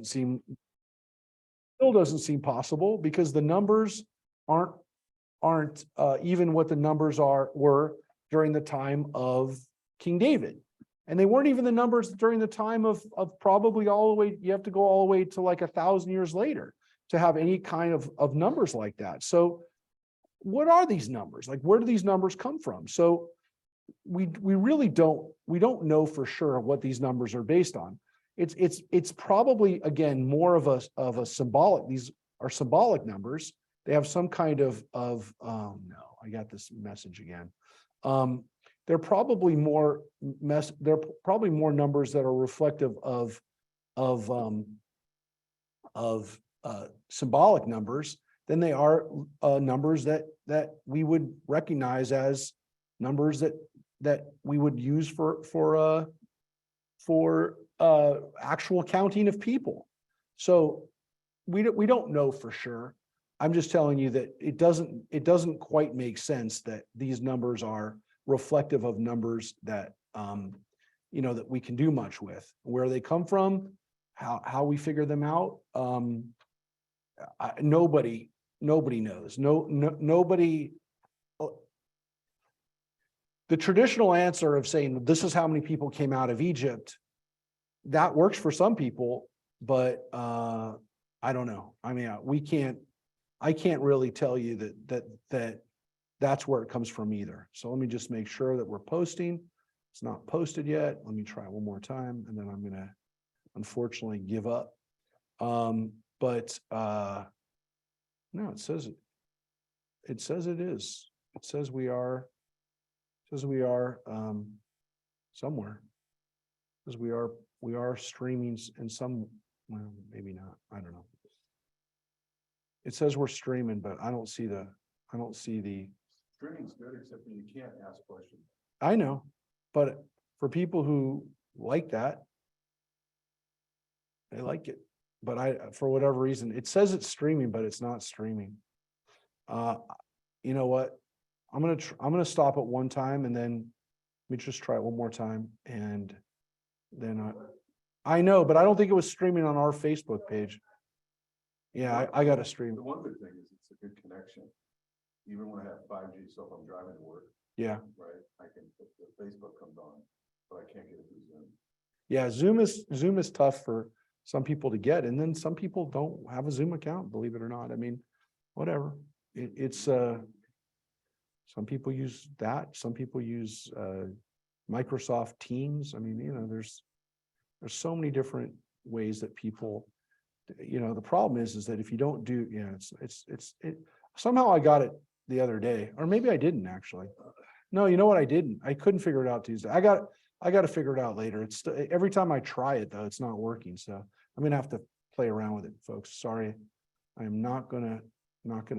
seem still doesn't seem possible because the numbers aren't even what the numbers were during the time of King David. And they weren't even the numbers during the time of probably all the way, you have to go all the way to like 1,000 years later to have any kind of numbers like that. So what are these numbers? Like, where do these numbers come from? So we really don't know for sure what these numbers are based on. It's probably, again, more of a symbolic, these are symbolic numbers. They have some kind of oh no, I got this message again. They're probably more numbers that are reflective of symbolic numbers than they are numbers that we would recognize as numbers that we would use for actual counting of people. So we don't know for sure. I'm just telling you that it doesn't quite make sense that these numbers are reflective of numbers that that we can do much with. Where they come from, how we figure them out, nobody knows. Nobody. The traditional answer of saying this is how many people came out of Egypt, that works for some people, but I don't know. I mean, I can't really tell you that's where it comes from either. So let me just make sure that we're posting. It's not posted yet. Let me try one more time, and then I'm going to unfortunately give up. But no, it says it. It says it is. It says we are. It says we are somewhere. It says we are streaming in some. Well, maybe not. I don't know. It says we're streaming, but I don't see the. Streaming's good, except that you can't ask questions. I know, but for people who like that, they like it. But for whatever reason, it says it's streaming, but it's not streaming. You know what? I'm gonna stop at one time, and then let me just try it one more time, and then I know, but I don't think it was streaming on our Facebook page. Yeah, I got to stream. The one good thing is it's a good connection. Even when I have 5G, so if I'm driving to work, Yeah, right, I can, if the Facebook comes on, but I can't get it through Zoom. yeah. Zoom is tough for some people to get, and then some people don't have a Zoom account. Believe it or not. I mean, whatever. It's some people use that. Some people use Microsoft Teams. I mean, there's so many different ways that people. The problem is that if you don't do, it somehow I got it the other day, or maybe I didn't actually. No, you know what? I didn't. I couldn't figure it out Tuesday. I got to figure it out later. It's every time I try it though, it's not working. So I'm gonna have to play around with it, folks. Sorry, I am not gonna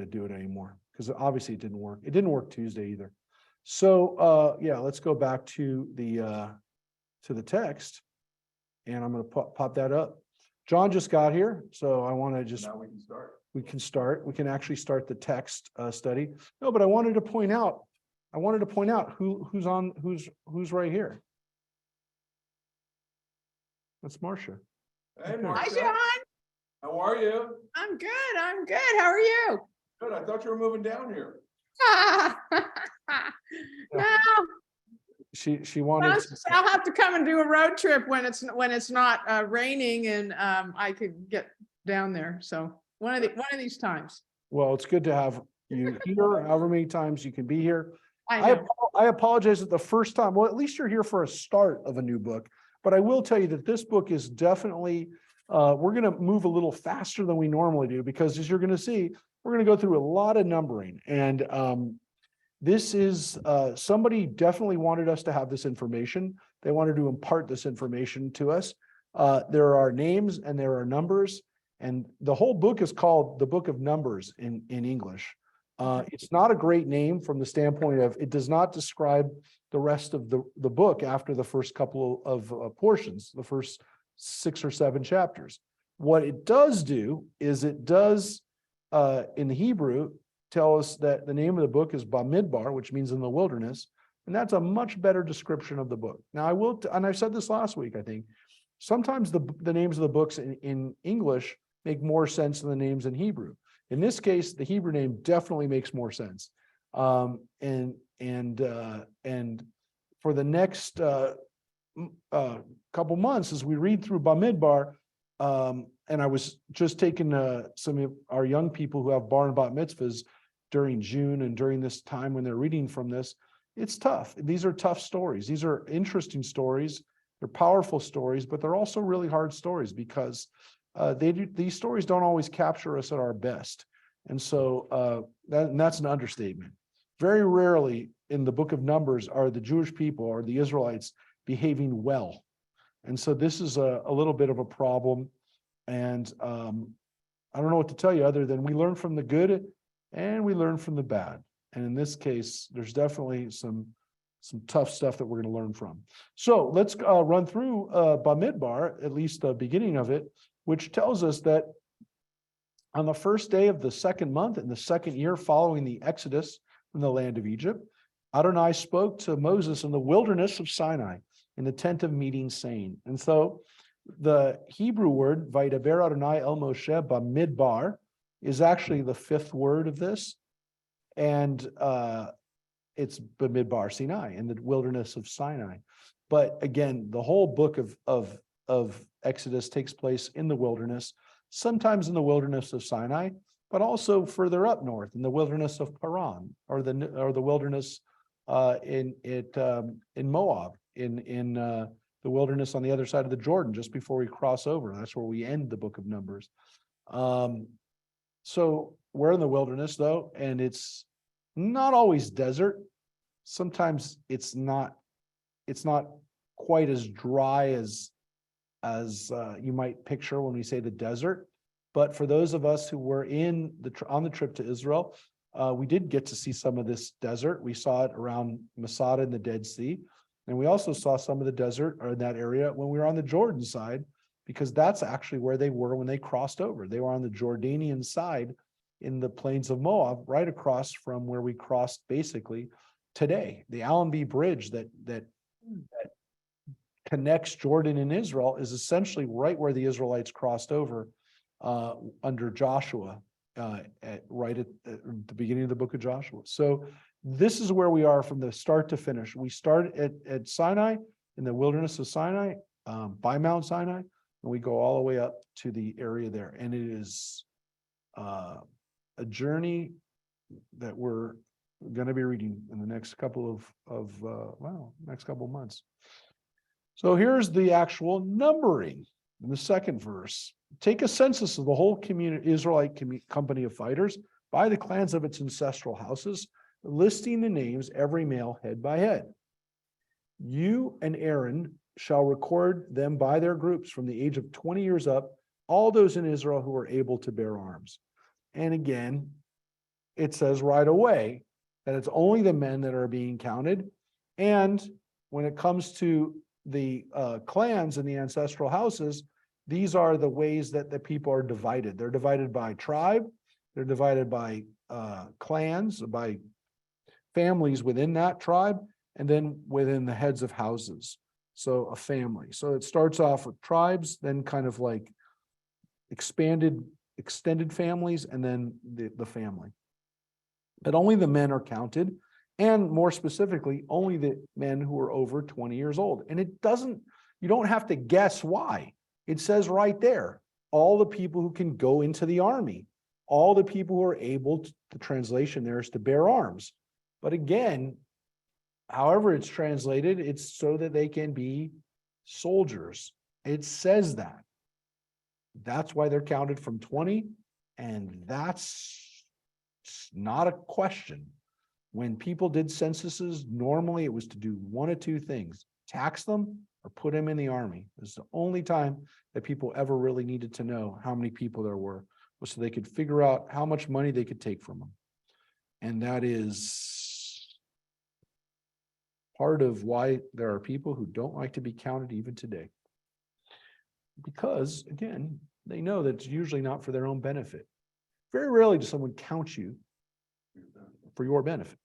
do it anymore because obviously it didn't work. It didn't work Tuesday either. So yeah, let's go back to the text, and I'm gonna pop that up. John just got here, so I want to just. Now we can start. We can actually start the text study. No, but I wanted to point out who's right here. That's Marcia. Hey, Okay. Marcia. Hi, John. How are you? I'm good. How are you? Good. I thought you were moving down here. No, She wanted. I'll have to come and do a road trip when it's not raining and I could get down there. So one of these times. Well, it's good to have you here. However many times you can be here. I know. I apologize that the first time. Well, at least you're here for a start of a new book. But I will tell you that this book is definitely. We're going to move a little faster than we normally do because, as you're going to see, we're going to go through a lot of numbering. And this is somebody definitely wanted us to have this information. They wanted to impart this information to us. There are names and there are numbers, and the whole book is called the Book of Numbers in English. It's not a great name from the standpoint of it does not describe the rest of the book after the first couple of portions, the first 6 or 7 chapters. What it does do is it does in the Hebrew tell us that the name of the book is Bamidbar, which means in the wilderness, and that's a much better description of the book. Now I will, and I said this last week, I think, sometimes the names of the books in English make more sense than the names in Hebrew. In this case, the Hebrew name definitely makes more sense. And for the next couple months, as we read through Bamidbar, and I was just taking some of our young people who have bar and bat mitzvahs during June and during this time when they're reading from this, it's tough. These are tough stories. These are interesting stories. They're powerful stories, but they're also really hard stories because these stories don't always capture us at our best. And so that's an understatement. Very rarely in the book of Numbers are the Jewish people or the Israelites behaving well. And so this is a little bit of a problem. And I don't know what to tell you other than we learn from the good and we learn from the bad. And in this case, there's definitely some tough stuff that we're going to learn from. So let's run through Bamidbar, at least the beginning of it, which tells us that on the first day of the second month in the second year following the Exodus from the land of Egypt, Adonai spoke to Moses in the wilderness of Sinai in the tent of meeting, saying, and so the Hebrew word, Vaidaber Adonai el Moshe Bamidbar, is actually the fifth word of this. And it's Bamidbar Sinai, in the wilderness of Sinai. But again, the whole book of Exodus takes place in the wilderness, sometimes in the wilderness of Sinai, but also further up north in the wilderness of Paran, or the wilderness in Moab, in the wilderness on the other side of the Jordan, just before we cross over. That's where we end the book of Numbers. So we're in the wilderness though, and it's not always desert. Sometimes it's not quite as dry as you might picture when we say the desert. But for those of us who were on the trip to Israel, we did get to see some of this desert. We saw it around Masada and the Dead Sea. And we also saw some of the desert or in that area when we were on the Jordan side, because that's actually where they were when they crossed over. They were on the Jordanian side in the plains of Moab, right across from where we crossed basically today. The Allenby Bridge that connects Jordan and Israel is essentially right where the Israelites crossed over under Joshua, right at the beginning of the book of Joshua. So this is where we are from the start to finish. We start at Sinai, in the wilderness of Sinai, by Mount Sinai, and we go all the way up to the area there. And it is a journey that we're going to be reading in the next couple next couple of months. So here's the actual numbering in the second verse. Take a census of the whole Israelite company of fighters by the clans of its ancestral houses, listing the names, every male head by head. You and Aaron shall record them by their groups from the age of 20 years up, all those in Israel who are able to bear arms. And again, it says right away that it's only the men that are being counted. And when it comes to the clans and the ancestral houses, these are the ways that the people are divided. They're divided by tribe. They're divided by clans, by families within that tribe, and then within the heads of houses. So a family. So it starts off with tribes, then kind of like extended families, and then the family. But only the men are counted, and more specifically, only the men who are over 20 years old. And you don't have to guess why. It says right there, all the people who can go into the army, all the people who are able to, the translation there is to bear arms. But again, however it's translated, it's so that they can be soldiers. It says that. That's why they're counted from 20, and that's not a question. When people did censuses, normally it was to do one of two things: tax them or put them in the army. It's the only time that people ever really needed to know how many people there were, was so they could figure out how much money they could take from them. And that is part of why there are people who don't like to be counted even today. Because, again, they know that it's usually not for their own benefit. Very rarely does someone count you for your benefit.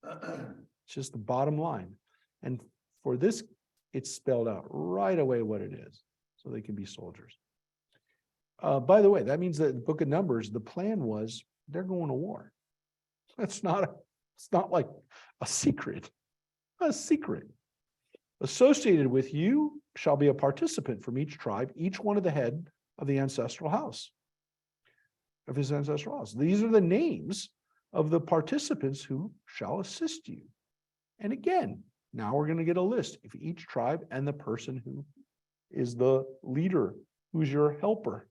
It's just the bottom line. And for this, it's spelled out right away what it is. so they can be soldiers. By the way, that means that the book of Numbers, the plan was they're going to war. It's not like a secret. A secret. Associated with you shall be a participant from each tribe, each one of the head of the ancestral house, of his ancestral house. These are the names of the participants who shall assist you. And again, now we're going to get a list of each tribe and the person who is the leader, who's your helper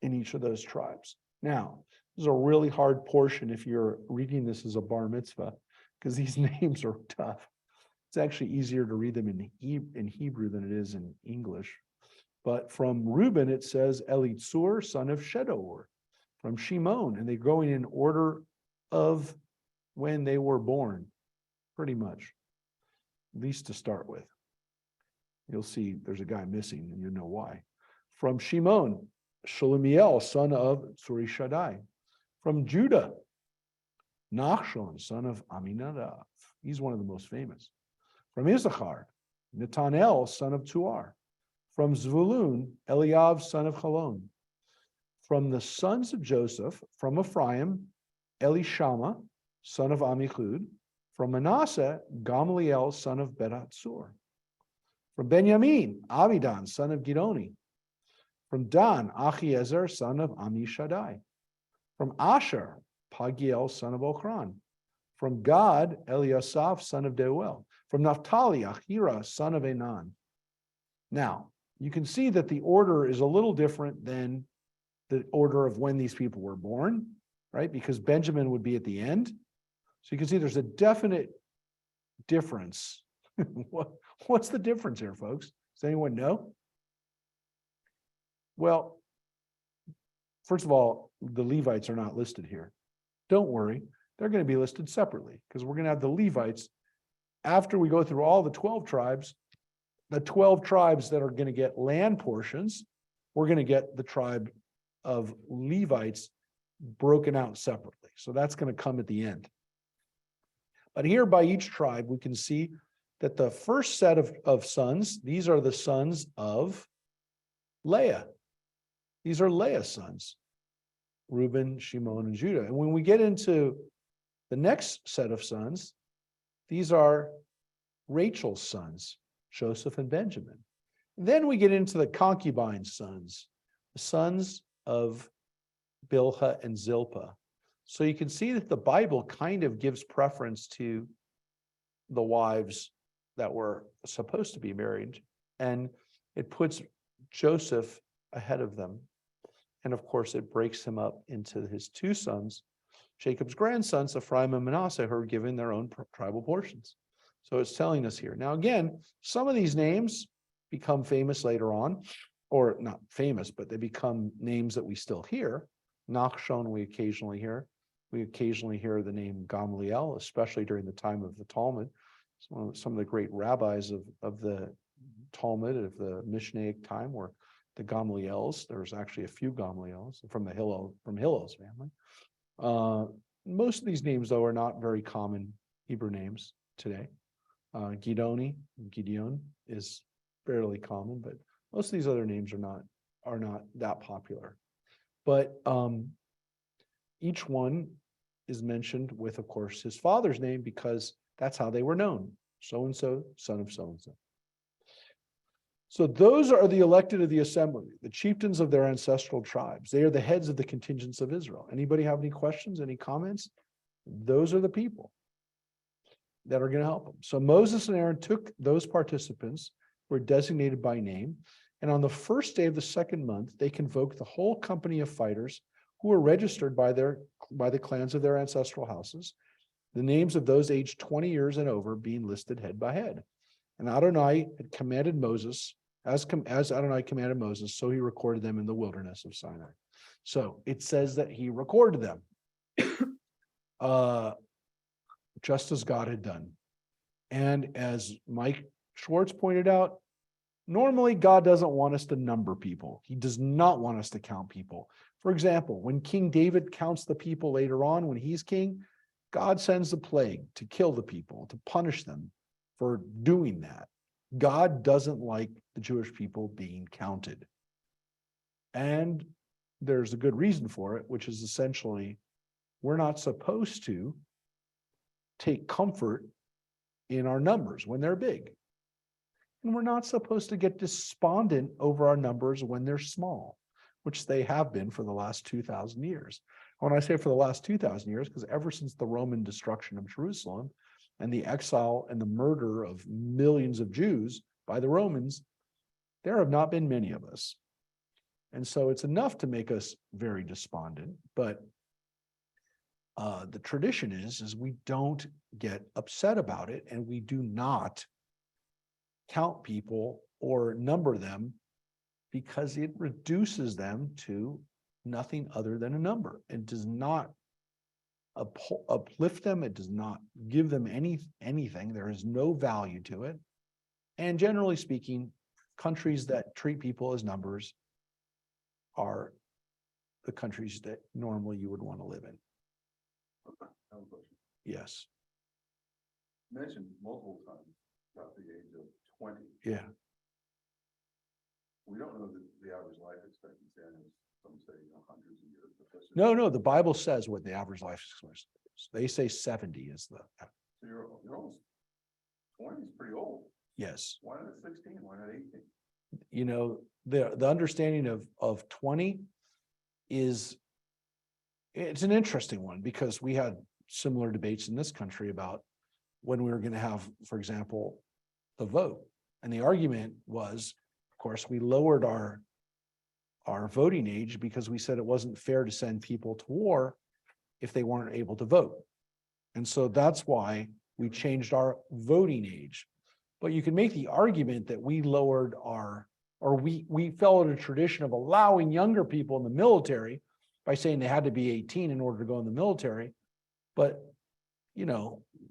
in each of those tribes. Now, this is a really hard portion if you're reading this as a bar mitzvah, because these names are tough. It's actually easier to read them in Hebrew than it is in English. But from Reuben, it says Elitzur, son of Shedor. From Shimon, and they're going in order of when they were born, pretty much, at least to start with. You'll see there's a guy missing, and you know why. From Shimon, Shalumiel, son of Surishadai. From Judah, Nachshon, son of Aminadab. He's one of the most famous. From Issachar, Netanel, son of Tuar. From Zvulun, Eliav, son of Chalon. From the sons of Joseph, from Ephraim, Elishama, son of Amichud. From Manasseh, Gamaliel, son of Bedatsur. From Benjamin, Abidan, son of Gidoni. From Dan, Achiezer, son of Amishadai. From Asher, Pagiel, son of Ochran. From Gad, Eliasaph, son of Deuel. From Naphtali, Achira, son of Enan. Now, you can see that the order is a little different than the order of when these people were born, right? Because Benjamin would be at the end. So you can see there's a definite difference. What's the difference here, folks? Does anyone know? Well, first of all, the Levites are not listed here. Don't worry, they're going to be listed separately because we're going to have the Levites after we go through all the 12 tribes, the 12 tribes that are going to get land portions, we're going to get the tribe of Levites broken out separately. So that's going to come at the end. But here by each tribe, we can see that the first set of sons, these are the sons of Leah. These are Leah's sons, Reuben, Shimon, and Judah. And when we get into the next set of sons, these are Rachel's sons, Joseph and Benjamin. Then we get into the concubine sons, the sons of Bilhah and Zilpah. So you can see that the Bible kind of gives preference to the wives that were supposed to be married, and it puts Joseph ahead of them. And of course, it breaks him up into his two sons, Jacob's grandsons, Ephraim and Manasseh, who are given their own tribal portions. So it's telling us here. Now, again, some of these names become famous later on, or not famous, but they become names that we still hear. Nachshon, we occasionally hear. We occasionally hear the name Gamaliel, especially during the time of the Talmud. Some of the great rabbis of the Talmud of the Mishnaic time were the Gamaliels. There's actually a few Gamaliels from Hillel's family. Most of these names, though, are not very common Hebrew names today. Gideon is fairly common, but most of these other names are not that popular. But each one is mentioned with, of course, his father's name because that's how they were known. So-and-so, son of so-and-so. So those are the elected of the assembly, the chieftains of their ancestral tribes. They are the heads of the contingents of Israel. Anybody have any questions, any comments? Those are the people that are going to help them. So Moses and Aaron took those participants who were designated by name, and on the first day of the second month, they convoked the whole company of fighters who were registered by the clans of their ancestral houses, the names of those aged 20 years and over being listed head by head. And Adonai had commanded Moses, as Adonai commanded Moses, so he recorded them in the wilderness of Sinai. So it says that he recorded them just as God had done. And as Mike Schwartz pointed out, normally God doesn't want us to number people. He does not want us to count people. For example, when King David counts the people later on, when he's king, God sends the plague to kill the people, to punish them for doing that. God doesn't like the Jewish people being counted. And there's a good reason for it, which is essentially, we're not supposed to take comfort in our numbers when they're big. And we're not supposed to get despondent over our numbers when they're small, which they have been for the last 2,000 years. When I say for the last 2,000 years, because ever since the Roman destruction of Jerusalem and the exile and the murder of millions of Jews by the Romans, there have not been many of us. And so it's enough to make us very despondent, but the tradition is we don't get upset about it, and we do not count people or number them, because it reduces them to nothing other than a number. It does not uplift them. It does not give them anything. There is no value to it. And generally speaking, countries that treat people as numbers are the countries that normally you would want to live in. I have a question. Yes. Mentioned multiple times about the age of 20. Yeah. We don't know the average life expectancy, and some say, hundreds of years. But that's just- No, the Bible says what the average life is. They say 70 is the, So you're almost 20 is pretty old. yes. Why not 16? Why not 18? The understanding of 20 is, it's an interesting one, because we had similar debates in this country about when we were going to have, for example, the vote. And the argument was, of course, we lowered our voting age because we said it wasn't fair to send people to war if they weren't able to vote. And so that's why we changed our voting age. But you can make the argument that we lowered we followed a tradition of allowing younger people in the military by saying they had to be 18 in order to go in the military. But,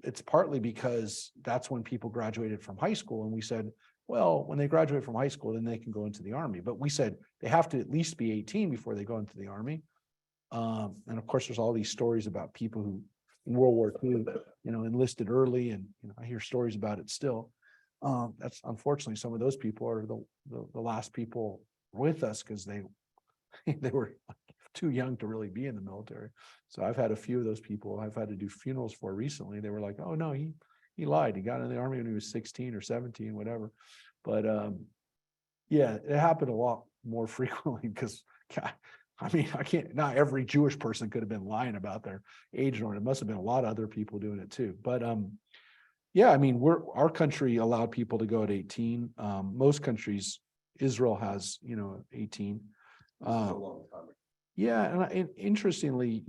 it's partly because that's when people graduated from high school. And we said, well, when they graduate from high school, then they can go into the army. But we said they have to at least be 18 before they go into the army. And of course, there's all these stories about people who in World War II, enlisted early, and I hear stories about it still. That's unfortunately, some of those people are the last people with us, because they were too young to really be in the military. So I've had a few of those people I've had to do funerals for recently. They were like, oh no, he lied. He got in the army when he was 16 or 17, whatever. But yeah, it happened a lot more frequently, because not every Jewish person could have been lying about their age, or it must have been a lot of other people doing it too. But yeah, our country allowed people to go at 18. Most countries, Israel has, 18. This is a long time ago. Yeah, and interestingly,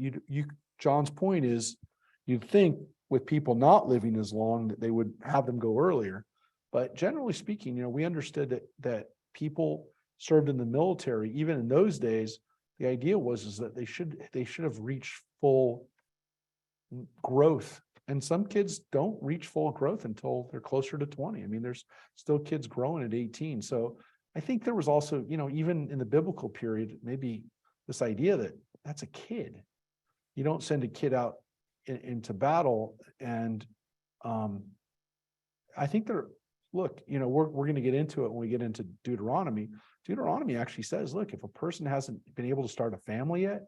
John's point is, you'd think with people not living as long that they would have them go earlier. But generally speaking, we understood that people served in the military, even in those days. The idea was that they should have reached full growth. And some kids don't reach full growth until they're closer to 20. There's still kids growing at 18. So I think there was also, even in the biblical period, maybe this idea that that's a kid. You don't send a kid out into battle. And I think we're going to get into it when we get into Deuteronomy. Deuteronomy actually says, look, if a person hasn't been able to start a family yet,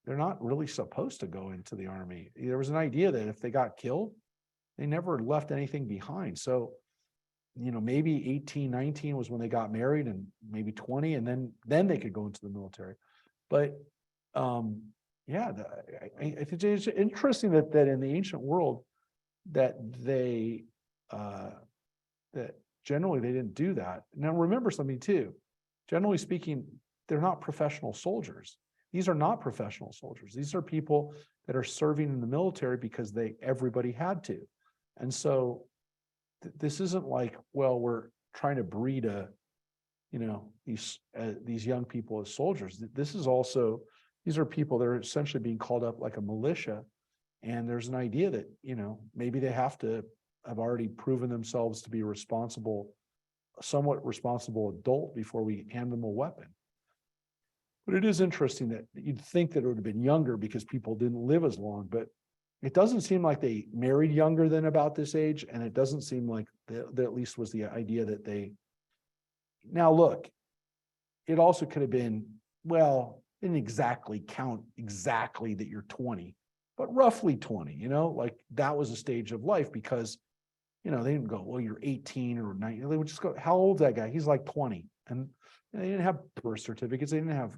they're not really supposed to go into the army. There was an idea that if they got killed, they never left anything behind. So, maybe 18, 19 was when they got married, and maybe 20, and then they could go into the military. But yeah, I think it's interesting that in the ancient world that that generally they didn't do that. Now remember something too. Generally speaking, they're not professional soldiers. These are not professional soldiers. These are people that are serving in the military because everybody had to. And so this isn't like, well, we're trying to breed these young people as soldiers. These are people that are essentially being called up like a militia. And there's an idea that, maybe they have to have already proven themselves to be somewhat responsible adult before we hand them a weapon. But it is interesting that you'd think that it would have been younger because people didn't live as long. But, it doesn't seem like they married younger than about this age, and it doesn't seem like that at least was the idea that they. Now, look, it also could have been, well, didn't exactly count exactly that you're 20, but roughly 20, like that was a stage of life because, they didn't go, well, you're 18 or 19. They would just go, how old's that guy? He's like 20. And they didn't have birth certificates. They didn't have,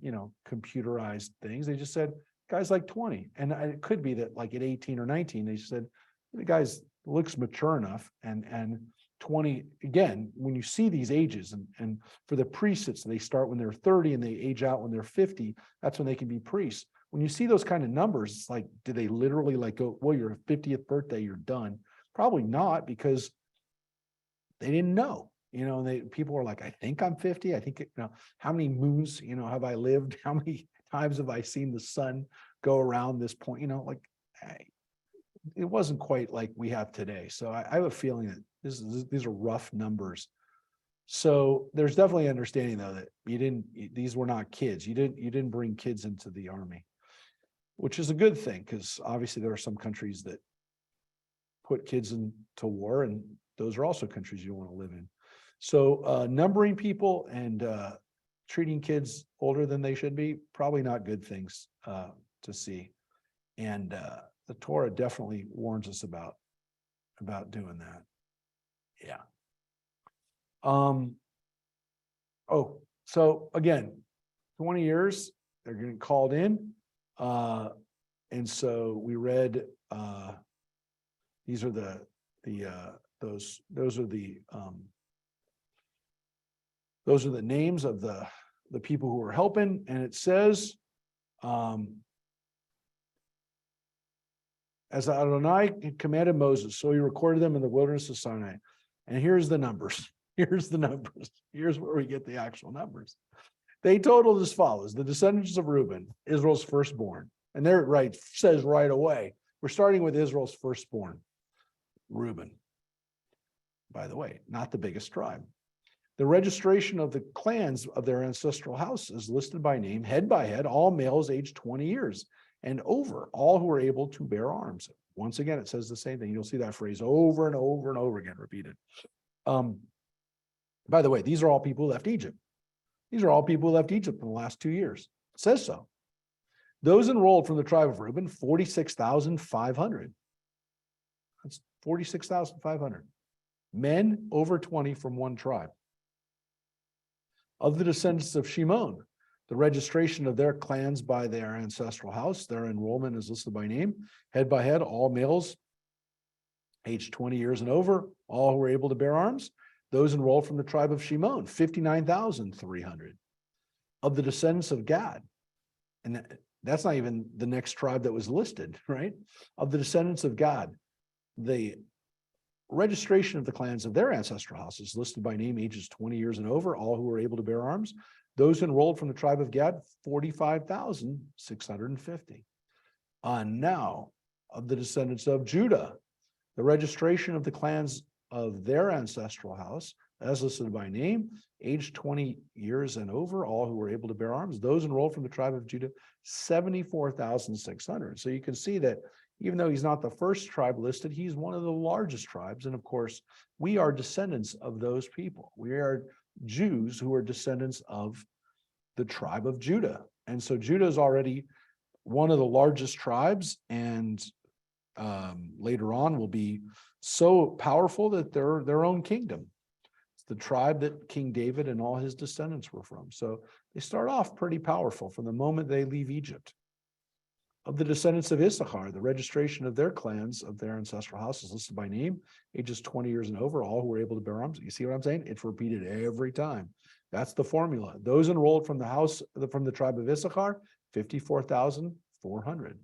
computerized things. They just said, guy's like 20. And it could be that like at 18 or 19, they said, the guy's looks mature enough and 20, again, when you see these ages and for the priests, they start when they're 30 and they age out when they're 50, that's when they can be priests. When you see those kind of numbers, it's like, do they literally like go, well, your 50th birthday, you're done? Probably not, because they didn't know, people were like, I think I'm 50. I think, how many moons, have I lived? How many times have I seen the sun go around this point? It wasn't quite like we have today. So I have a feeling that these are rough numbers. So there's definitely understanding though that these were not kids. You didn't bring kids into the army, which is a good thing, because obviously there are some countries that put kids into war, and those are also countries you don't want to live in. So numbering people and treating kids older than they should be, probably not good things to see. And the Torah definitely warns us about doing that. Yeah. Oh, so again, 20 years, they're getting called in. And so we read these are those are the names of the people who are helping, and it says, as Adonai commanded Moses, so he recorded them in the wilderness of Sinai. And here's the numbers. Here's where we get the actual numbers. They totaled as follows: the descendants of Reuben, Israel's firstborn, and there it says right away, we're starting with Israel's firstborn, Reuben. By the way, not the biggest tribe. The registration of the clans of their ancestral house is listed by name, head by head, all males aged 20 years and over, all who are able to bear arms. Once again, it says the same thing. You'll see that phrase over and over and over again repeated. By the way, these are all people who left Egypt. These are all people who left Egypt in the last 2 years. It says so. Those enrolled from the tribe of Reuben, 46,500. That's 46,500. Men over 20 from one tribe. Of the descendants of Shimon, the registration of their clans by their ancestral house, their enrollment is listed by name, head by head, all males aged 20 years and over, all who were able to bear arms. Those enrolled from the tribe of Shimon, 59,300. Of the descendants of Gad, and that's not even the next tribe that was listed, right? Of the descendants of Gad, the registration of the clans of their ancestral houses listed by name, ages 20 years and over, all who were able to bear arms. Those enrolled from the tribe of Gad, 45,650. Now, of the descendants of Judah, the registration of the clans of their ancestral house, as listed by name, aged 20 years and over, all who were able to bear arms. Those enrolled from the tribe of Judah, 74,600. So you can see that even though he's not the first tribe listed, he's one of the largest tribes. And of course, we are descendants of those people. We are Jews who are descendants of the tribe of Judah. And so Judah is already one of the largest tribes, and later on will be so powerful that they're their own kingdom. It's the tribe that King David and all his descendants were from. So they start off pretty powerful from the moment they leave Egypt. Of the descendants of Issachar, the registration of their clans of their ancestral houses listed by name, ages 20 years and over, all who were able to bear arms. You see what I'm saying? It's repeated every time. That's the formula. Those enrolled from the tribe of Issachar, 54,400.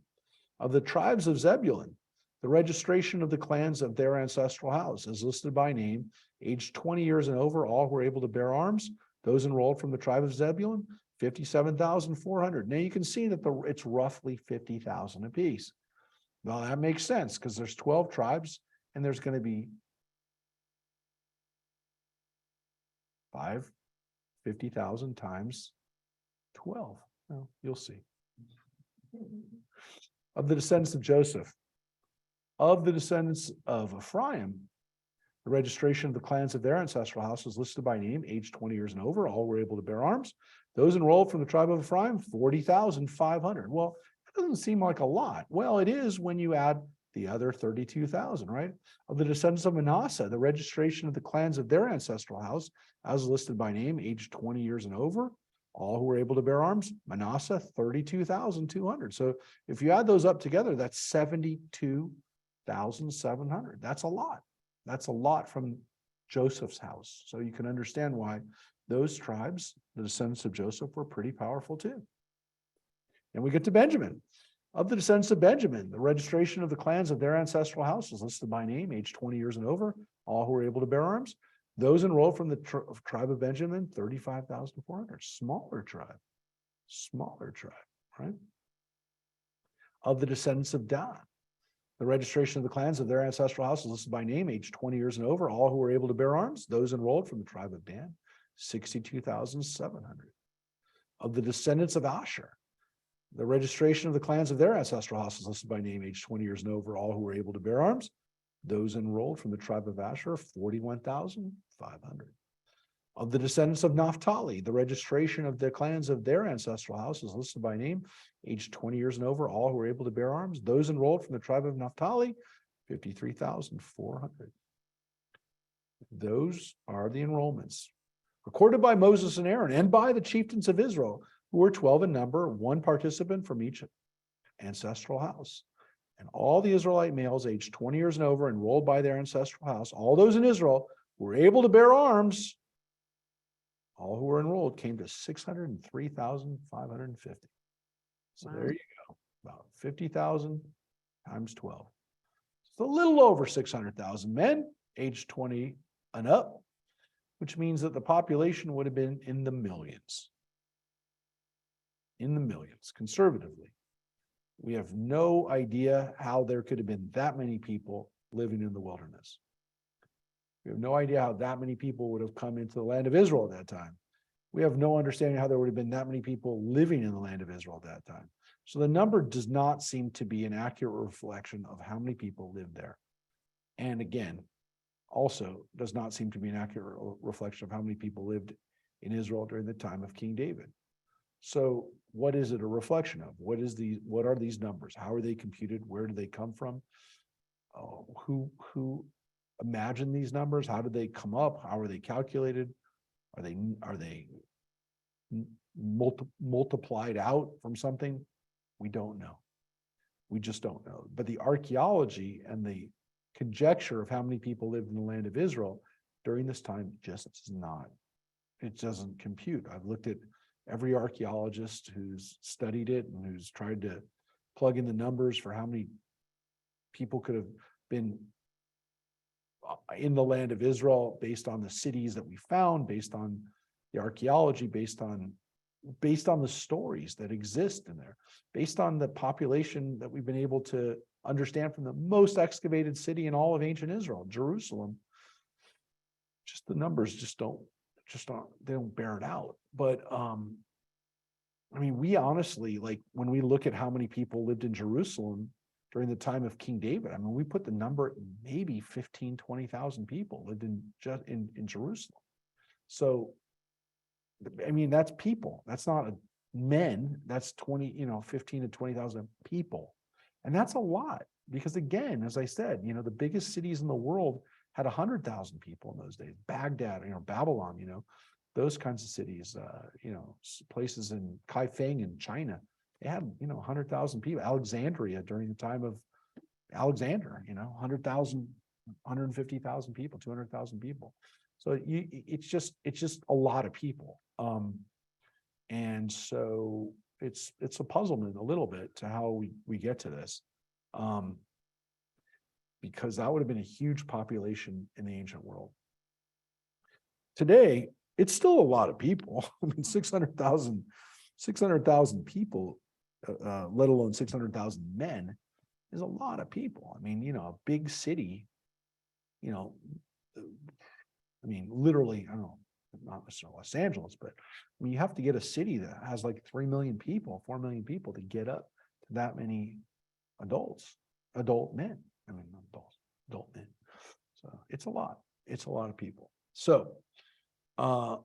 Of the tribes of Zebulun, the registration of the clans of their ancestral house is listed by name, aged 20 years and over, all who were able to bear arms. Those enrolled from the tribe of Zebulun, 57,400. Now you can see that it's roughly 50,000 apiece. Well, that makes sense because there's 12 tribes and there's going to be 50,000 times 12. Well, you'll see. Of the descendants of Joseph, Of the descendants of Ephraim, the registration of the clans of their ancestral house is listed by name, age 20 years and over, all were able to bear arms. Those enrolled from the tribe of Ephraim, 40,500. Well, it doesn't seem like a lot. Well, it is when you add the other 32,000, right? Of the descendants of Manasseh, the registration of the clans of their ancestral house, as listed by name, age 20 years and over, all who were able to bear arms, Manasseh, 32,200. So if you add those up together, that's 72,700. That's a lot. That's a lot from Joseph's house. So you can understand why those tribes, the descendants of Joseph, were pretty powerful too. And we get to Benjamin. Of the descendants of Benjamin, the registration of the clans of their ancestral house is listed by name, age 20 years and over, all who were able to bear arms. Those enrolled from the tribe of Benjamin, 35,400. Smaller tribe, right? Of the descendants of Dan, the registration of the clans of their ancestral house is listed by name, age 20 years and over, all who were able to bear arms. Those enrolled from the tribe of Dan, 62,700. Of the descendants of Asher, the registration of the clans of their ancestral house is listed by name, age 20 years and over, all who were able to bear arms. Those enrolled from the tribe of Asher, 41,500. Of the descendants of Naphtali, the registration of the clans of their ancestral house is listed by name, age 20 years and over, all who were able to bear arms. Those enrolled from the tribe of Naphtali, 53,400. Those are the enrollments recorded by Moses and Aaron and by the chieftains of Israel, who were 12 in number, one participant from each ancestral house. And all the Israelite males aged 20 years and over enrolled by their ancestral house, all those in Israel who were able to bear arms, all who were enrolled came to 603,550. So Wow. there you go, about 50,000 times 12. It's a little over 600,000 men aged 20 and up, which means that the population would have been in the millions. In the millions, conservatively. We have no idea how there could have been that many people living in the wilderness. We have no idea how that many people would have come into the land of Israel at that time. We have no understanding how there would have been that many people living in the land of Israel at that time. So the number does not seem to be an accurate reflection of how many people lived there. And again, also does not seem to be an accurate reflection of how many people lived in Israel during the time of King David. So what is it a reflection of? What are these numbers? How are they computed? Where do they come from? Who imagined these numbers? How did they come up? How are they calculated? Are they multiplied out from something? We don't know. We just don't know. But the archaeology and the conjecture of how many people lived in the land of Israel during this time just is not, it doesn't compute. I've looked at every archaeologist who's studied it and who's tried to plug in the numbers for how many people could have been in the land of Israel based on the cities that we found, based on the archaeology, based on the stories that exist in there, based on the population that we've been able to understand from the most excavated city in all of ancient Israel, Jerusalem. Just the numbers they don't bear it out. But I mean, we honestly, like, when we look at how many people lived in Jerusalem during the time of King David, I mean, we put the number at maybe 15, 20,000 people lived in Jerusalem. So, I mean, that's people. That's not men. That's 15 to 20,000 people. And that's a lot because, again, as I said, the biggest cities in the world had 100,000 people in those days. Baghdad, Babylon, those kinds of cities, places in Kaifeng in China, they had, 100,000 people. Alexandria during the time of Alexander, 100,000, 150,000 people, 200,000 people. So it's just a lot of people. And so it's a puzzlement a little bit to how we get to this. Because that would have been a huge population in the ancient world. Today, it's still a lot of people. I mean, 600,000 people, let alone 600,000 men, is a lot of people. I mean, a big city, I mean, literally, I don't know, not necessarily Los Angeles, but I mean, you have to get a city that has like 3 million people, 4 million people to get up to that many adult men. I mean, adult men. So it's a lot. It's a lot of people. So, and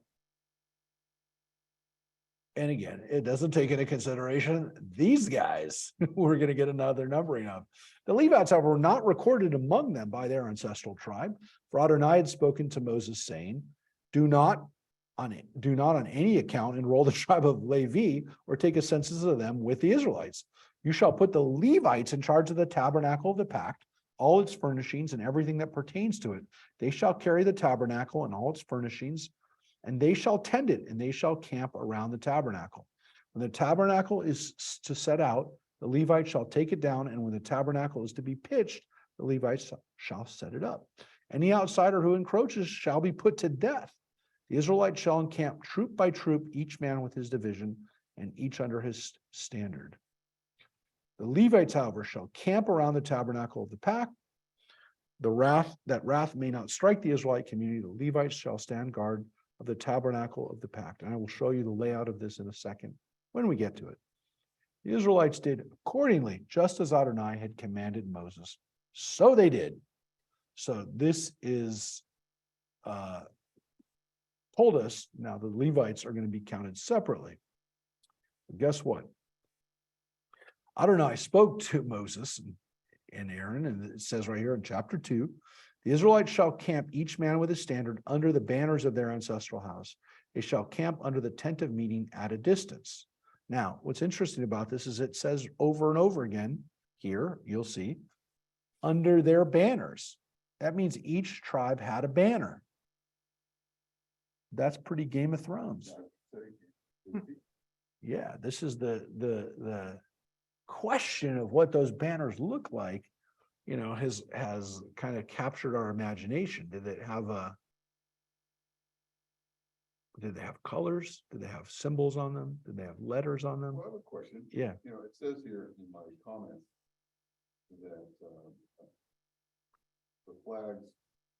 again, it doesn't take into consideration these guys we're going to get another numbering of. The Levites, however, were not recorded among them by their ancestral tribe. For Adonai had spoken to Moses, saying, do not on any account enroll the tribe of Levi or take a census of them with the Israelites. You shall put the Levites in charge of the tabernacle of the pact, all its furnishings and everything that pertains to it. They shall carry the tabernacle and all its furnishings, and they shall tend it, and they shall camp around the tabernacle. When the tabernacle is to set out, the Levites shall take it down, and when the tabernacle is to be pitched, the Levites shall set it up. Any outsider who encroaches shall be put to death. The Israelites shall encamp troop by troop, each man with his division, and each under his standard. The Levites, however, shall camp around the tabernacle of the pact. That wrath may not strike the Israelite community. The Levites shall stand guard of the tabernacle of the pact. And I will show you the layout of this in a second when we get to it. The Israelites did accordingly, just as Adonai had commanded Moses. So they did. So this is told us now the Levites are going to be counted separately. But guess what? Adonai spoke to Moses and Aaron, and it says right here in chapter 2, the Israelites shall camp each man with his standard under the banners of their ancestral house. They shall camp under the tent of meeting at a distance. Now, what's interesting about this is it says over and over again here, you'll see, under their banners. That means each tribe had a banner. That's pretty Game of Thrones. Yeah, this is the question of what those banners look like, has kind of captured our imagination. Did they have colors? Did they have symbols on them? Did they have letters on them? Well, I have a question. Yeah. It says here in my comments that the flags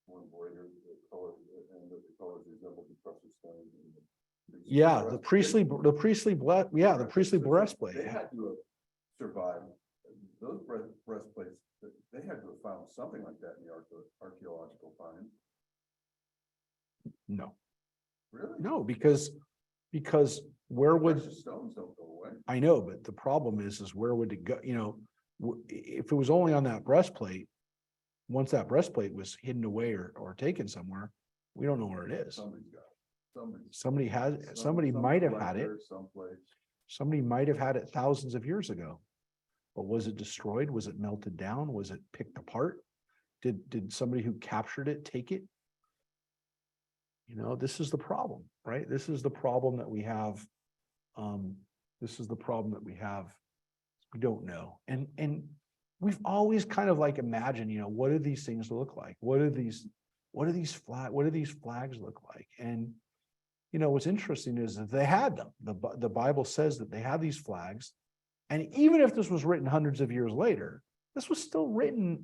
were embroidered, the color, and that the colors resembled the precious stones. Yeah, the priestly breastplate. They had to have survived those breastplates. They had to have found something like that in the archaeological find. No, Really? no, because where would Precious stones don't go away. I know, but the problem is where would it go? If it was only on that breastplate, once that breastplate was hidden away or taken somewhere, we don't know where it is. Somebody's got it. Somebody might have had it. Someplace. Somebody might have had it thousands of years ago. But was it destroyed? Was it melted down? Was it picked apart? Did somebody who captured it take it? This is the problem, right? This is the problem that we have. We don't know. And we've always kind of like imagined, what do these things look like? What do these flags look like? And what's interesting is that they had them. The Bible says that they had these flags. And even if this was written hundreds of years later, this was still written,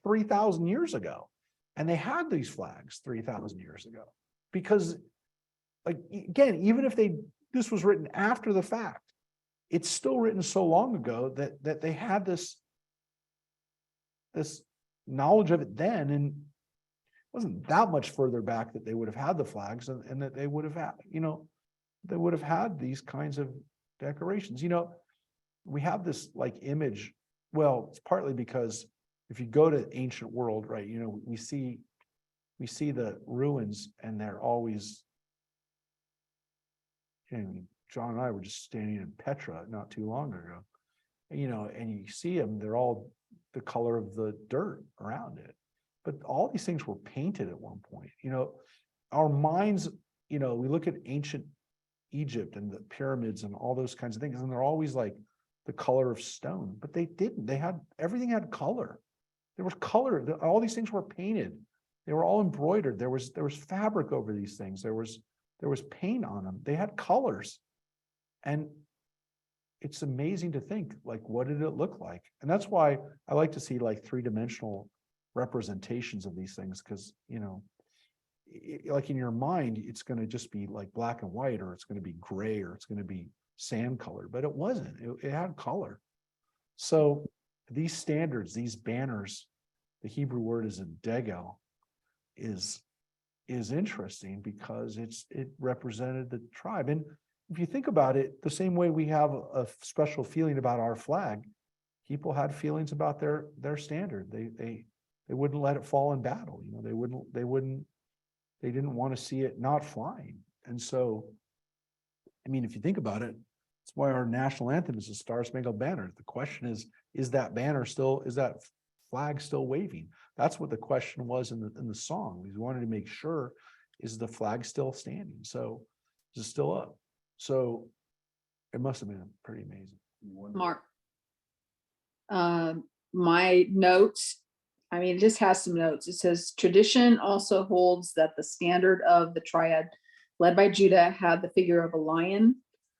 3,000 years ago. And they had these flags 3,000 years ago. Because, again, even if this was written after the fact, it's still written so long ago that they had this knowledge of it then, and it wasn't that much further back that they would have had the flags and that they would have had, they would have had these kinds of decorations. We have this image. Well, it's partly because if you go to ancient world, right, we see the ruins, and they're always, John and I were just standing in Petra not too long ago, and you see them, they're all the color of the dirt around it. But all these things were painted at one point. Our minds, we look at ancient Egypt and the pyramids and all those kinds of things, and they're always like the color of stone, but they didn't. Everything had color. There was color. All these things were painted. They were all embroidered. There was fabric over these things. There was paint on them. They had colors. And it's amazing to think, what did it look like? And that's why I like to see three-dimensional representations of these things, because, in your mind, it's going to just be black and white, or it's going to be gray, or it's going to be sand colored, but it wasn't. It had color. So these standards, these banners, the Hebrew word is a degel, is interesting because it represented the tribe. And if you think about it, the same way we have a special feeling about our flag, people had feelings about their standard. They wouldn't let it fall in battle. You know, they didn't want to see it not flying. And so, I mean, if you think about it, that's why our national anthem is the Star Spangled Banner. The question is that flag still waving? That's what the question was in the song. We wanted to make sure, is the flag still standing? So is it still up? So it must have been pretty amazing. Mark. My notes, I mean, it just has some notes. It says tradition also holds that the standard of the triad led by Judah had the figure of a lion,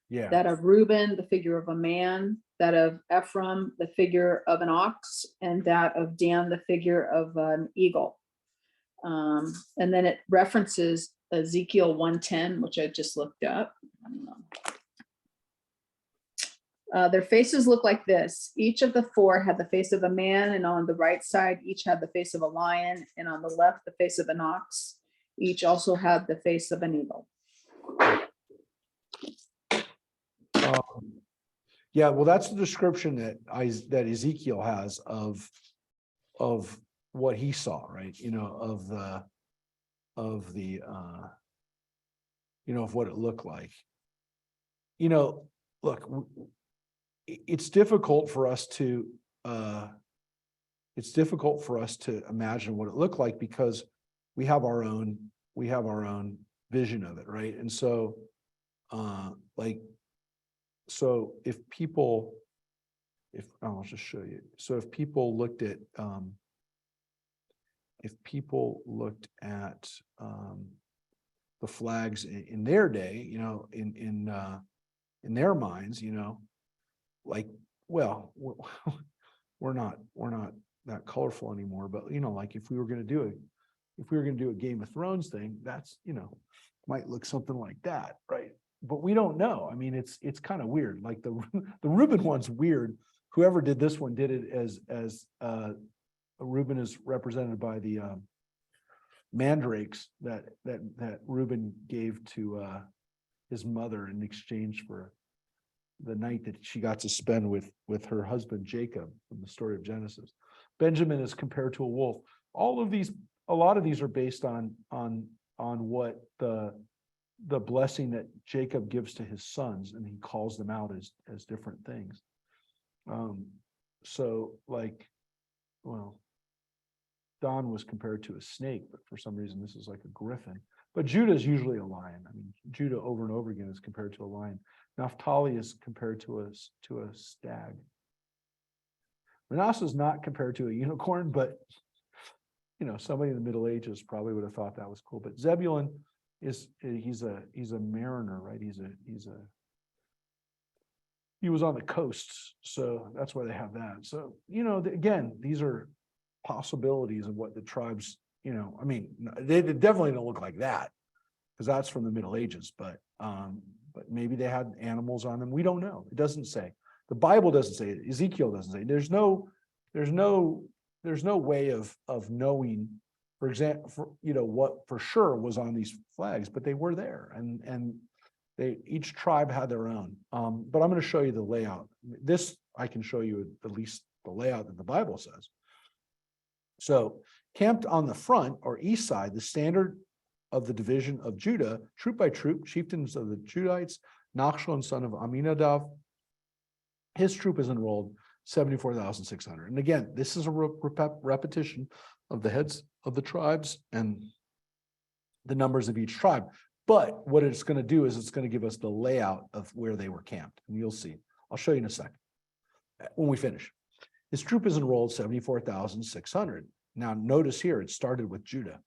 Yeah. that of Reuben, the figure of a man, that of Ephraim, the figure of an ox, and that of Dan, the figure of an eagle. And then it references Ezekiel 1:10, which I just looked up. Their faces look like this. Each of the four had the face of a man, and on the right side, each had the face of a lion, and on the left, the face of an ox. Each also had the face of an eagle. Yeah, well, that's the description that Ezekiel has of what he saw, right? You know, of what it looked like. You know, look, it's difficult for us to imagine what it looked like because we have our own vision of it, right? And so so I'll just show you. So if people looked at the flags in their day, you know, in their minds, you know, like, well, we're not that colorful anymore, but you know, like if we were going to do a Game of Thrones thing, that's, you know, might look something like that, right? But we don't know. I mean, it's kind of weird. Like the Reuben one's weird. Whoever did this one did it as Reuben is represented by the mandrakes that Reuben gave to his mother in exchange for the night that she got to spend with her husband Jacob from the story of Genesis. Benjamin is compared to a wolf. A lot of these are based on what the blessing that Jacob gives to his sons, and he calls them out as different things. So like, well, Don was compared to a snake, but for some reason this is like a griffin. But Judah is usually a lion. I mean, Judah over and over again is compared to a lion. Naphtali is compared to a stag. Manasseh is not compared to a unicorn, but you know, somebody in the Middle Ages probably would have thought that was cool. But Zebulun he's a mariner, right? He was on the coasts, so that's why they have that. So, you know, again, these are possibilities of what the tribes, you know, I mean, they definitely don't look like that because that's from the Middle Ages, but maybe they had animals on them. We don't know. It doesn't say. The Bible doesn't say it. Ezekiel doesn't say it. There's no way of knowing, for example, you know, what for sure was on these flags, but they were there, and each tribe had their own. But I'm going to show you the layout. This I can show you at least the layout that the Bible says. So camped on the front or east side, the standard of the division of Judah, troop by troop, chieftains of the Judites, Nachshon, son of Aminadab, his troop is enrolled 74,600. And again, this is a repetition of the heads of the tribes and the numbers of each tribe. But what it's going to do is it's going to give us the layout of where they were camped. And you'll see. I'll show you in a second when we finish. His troop is enrolled 74,600. Now notice here, it started with Judah,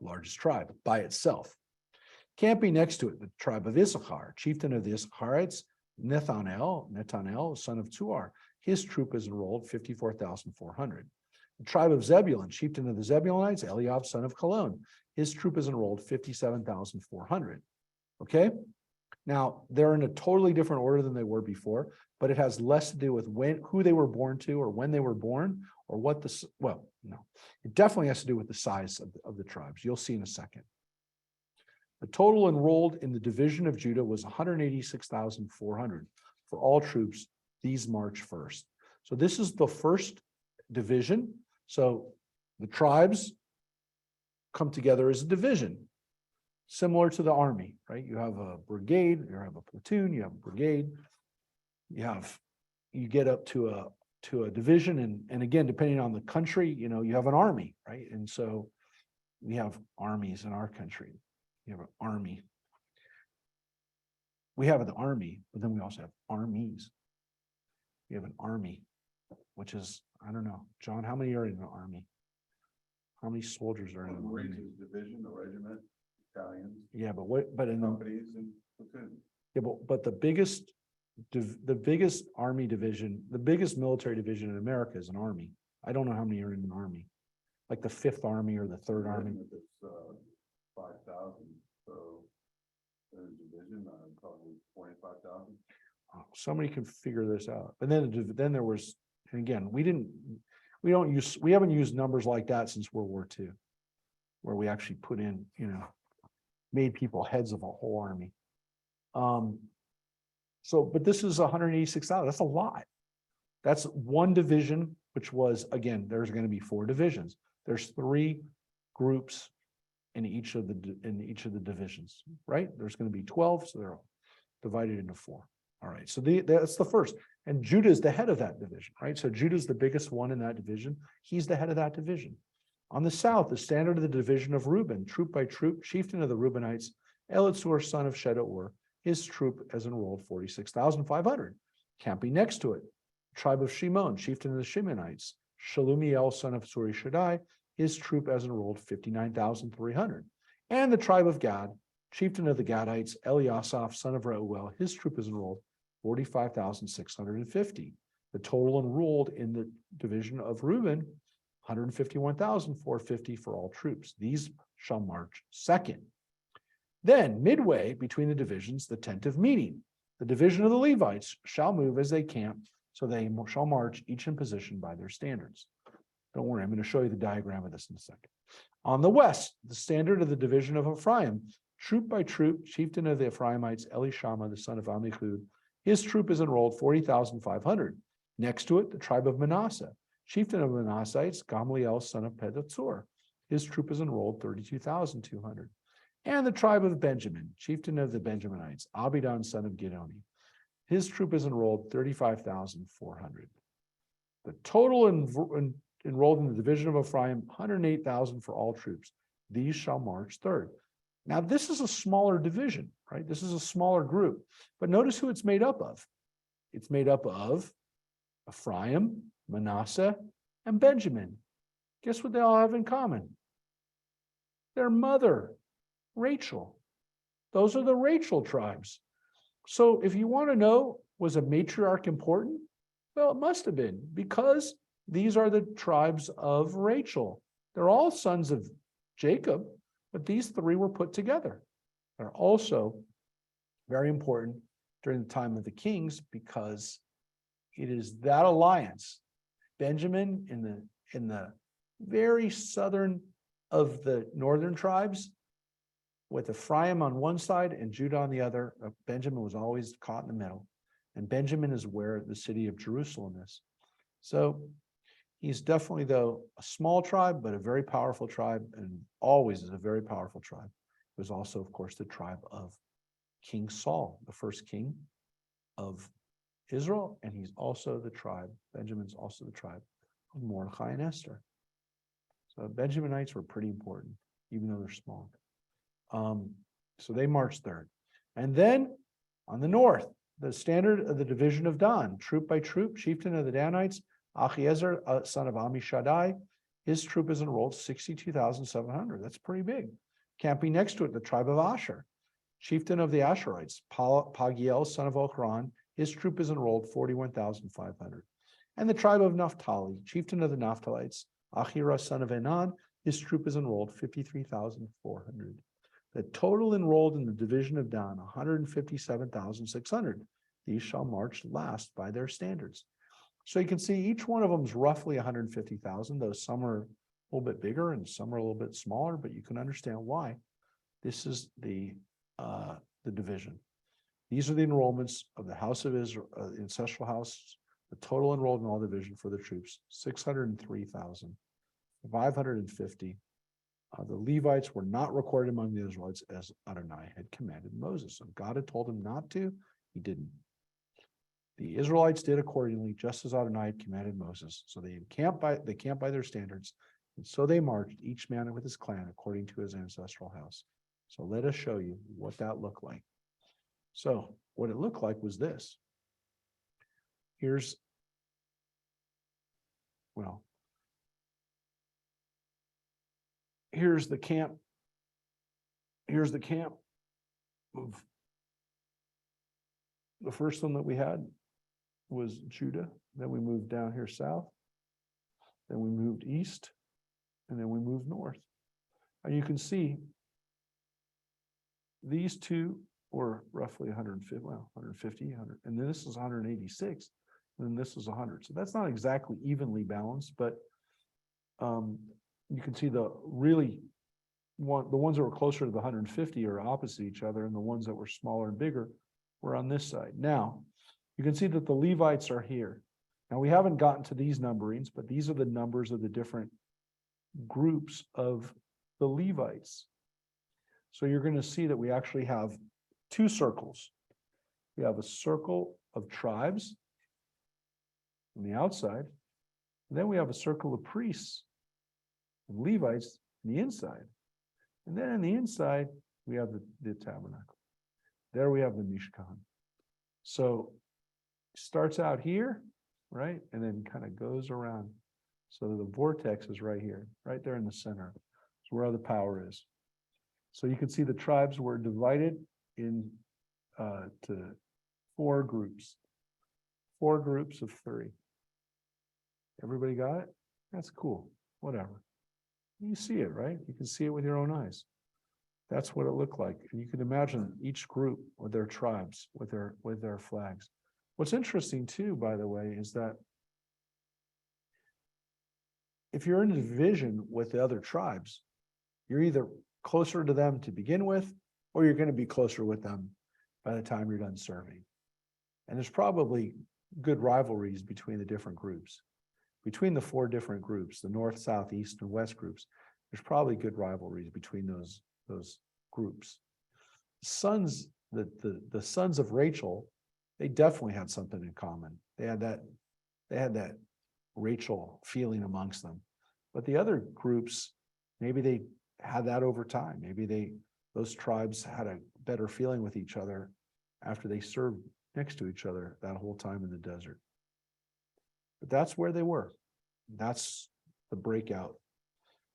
largest tribe by itself. Camping next to it, the tribe of Issachar, chieftain of the Issacharites, Netanel, son of Tuar. His troop is enrolled 54,400. The tribe of Zebulun, chieftain of the Zebulunites, Eliab, son of Kalon. His troop is enrolled 57,400. Okay. Now they're in a totally different order than they were before, but it has less to do with who they were born to or when they were born. or what well, no, it definitely has to do with the size of the tribes. You'll see in a second. The total enrolled in the division of Judah was 186,400 for all troops these March 1st. So this is the first division. So the tribes come together as a division, similar to the army, right? You have a brigade, you have a platoon, you have a brigade, you get up to a division, and again, depending on the country, you have an army, right? And so we have armies in our country. You have an army. We have the army, but then we also have armies. We have an army, which is, I don't know, John, how many are in the army? How many soldiers are in the army? Division, the regiment, battalions, Yeah, but in the, companies and platoons. yeah, but the biggest army division, the biggest military division in America is an army. I don't know how many are in an army, like the 5th Army or the 3rd Army. It's 5,000, so the division, probably 25,000. Somebody can figure this out. And then there was, and again, we haven't used numbers like that since World War II, where we actually put in, made people heads of a whole army. But this is 186,000. That's a lot. That's one division, which was, again, there's going to be 4 divisions. There's 3 groups in each of the divisions, right? There's going to be 12, so they're all divided into 4. All right, so that's the first. And Judah is the head of that division, right? So Judah is the biggest one in that division. He's the head of that division. On the south, the standard of the division of Reuben, troop by troop, chieftain of the Reubenites, Elitzur, son of Shedeor, his troop has enrolled 46,500. Camping next to it, tribe of Shimon, chieftain of the Shimonites, Shalumiel, son of Suri Shaddai, his troop has enrolled 59,300. And the tribe of Gad, chieftain of the Gadites, Eliasaph, son of Reuel, his troop is enrolled 45,650. The total enrolled in the division of Reuben, 151,450 for all troops. These shall march second. Then midway between the divisions, the tent of meeting. The division of the Levites shall move as they camp, so they shall march each in position by their standards. Don't worry, I'm going to show you the diagram of this in a second. On the west, the standard of the division of Ephraim, troop by troop, chieftain of the Ephraimites, Elishama, the son of Amihud, his troop is enrolled 40,500. Next to it, the tribe of Manasseh, chieftain of Manassites, Gamliel, son of Pedazur, his troop is enrolled 32,200. And the tribe of Benjamin, chieftain of the Benjaminites, Abidan, son of Gidoni, his troop is enrolled 35,400. The total enrolled in the division of Ephraim, 108,000 for all troops. These shall march third. Now, this is a smaller division, right? This is a smaller group, but notice who it's made up of. It's made up of Ephraim, Manasseh, and Benjamin. Guess what they all have in common? Their mother, Rachel. Those are the Rachel tribes. So if you want to know, was a matriarch important? Well, it must have been, because these are the tribes of Rachel. They're all sons of Jacob, but these 3 were put together. They're also very important during the time of the kings, because it is that alliance, Benjamin in the very southern of the northern tribes, with Ephraim on one side and Judah on the other. Benjamin was always caught in the middle, and Benjamin is where the city of Jerusalem is. So he's definitely, though, a small tribe, but a very powerful tribe, and always is a very powerful tribe. It was also, of course, the tribe of King Saul, the first king of Israel, and he's also the tribe, Benjamin's also the tribe of Mordecai and Esther. So Benjaminites were pretty important, even though they're small. So they marched third. And then on the north, the standard of the division of Dan, troop by troop, chieftain of the Danites, Achiezer, son of Ammishaddai, his troop is enrolled 62,700. That's pretty big. Camping next to it, the tribe of Asher, chieftain of the Asherites, Pagiel, son of Ochran, his troop is enrolled 41,500. And the tribe of Naphtali, chieftain of the Naphtalites, Achira, son of Enan, his troop is enrolled 53,400. The total enrolled in the division of Dan, 157,600. These shall march last by their standards. So you can see each one of them is roughly 150,000, though some are a little bit bigger and some are a little bit smaller, but you can understand why. This is the division. These are the enrollments of the House of Israel, ancestral house, the total enrolled in all division for the troops, 603,550. The Levites were not recorded among the Israelites as Adonai had commanded Moses. So God had told him not to, he didn't. The Israelites did accordingly, just as Adonai had commanded Moses. So they camped by their standards. And so they marched, each man with his clan, according to his ancestral house. So let us show you what that looked like. So what it looked like was this. Here's the camp. Here's the camp of the first one that we had was Judah. Then we moved down here south. Then we moved east. And then we moved north. And you can see these two were roughly 150, 100, and then this is 186, and then this is 100. So that's not exactly evenly balanced, but you can see the ones that were closer to the 150 are opposite each other, and the ones that were smaller and bigger were on this side. Now, you can see that the Levites are here. Now, we haven't gotten to these numberings, but these are the numbers of the different groups of the Levites. So you're going to see that we actually have two circles. We have a circle of tribes on the outside, and then we have a circle of priests and Levites on the inside. And then on the inside, we have the tabernacle. There we have the Mishkan. So it starts out here, right? And then kind of goes around. So the vortex is right here, right there in the center. It's where the power is. So you can see the tribes were divided in to four groups of 3. Everybody got it? That's cool. Whatever. You see it, right? You can see it with your own eyes. That's what it looked like. And you can imagine each group with their tribes, with their flags. What's interesting too, by the way, is that if you're in a division with the other tribes, you're either closer to them to begin with, or you're going to be closer with them by the time you're done serving. And there's probably good rivalries between the different groups. Between the 4 different groups, the north, south, east, and west groups, there's probably good rivalries between those groups. The sons of Rachel, they definitely had something in common. They had that Rachel feeling amongst them. But the other groups, maybe they had that over time. Maybe those tribes had a better feeling with each other after they served next to each other that whole time in the desert. But that's where they were. That's the breakout.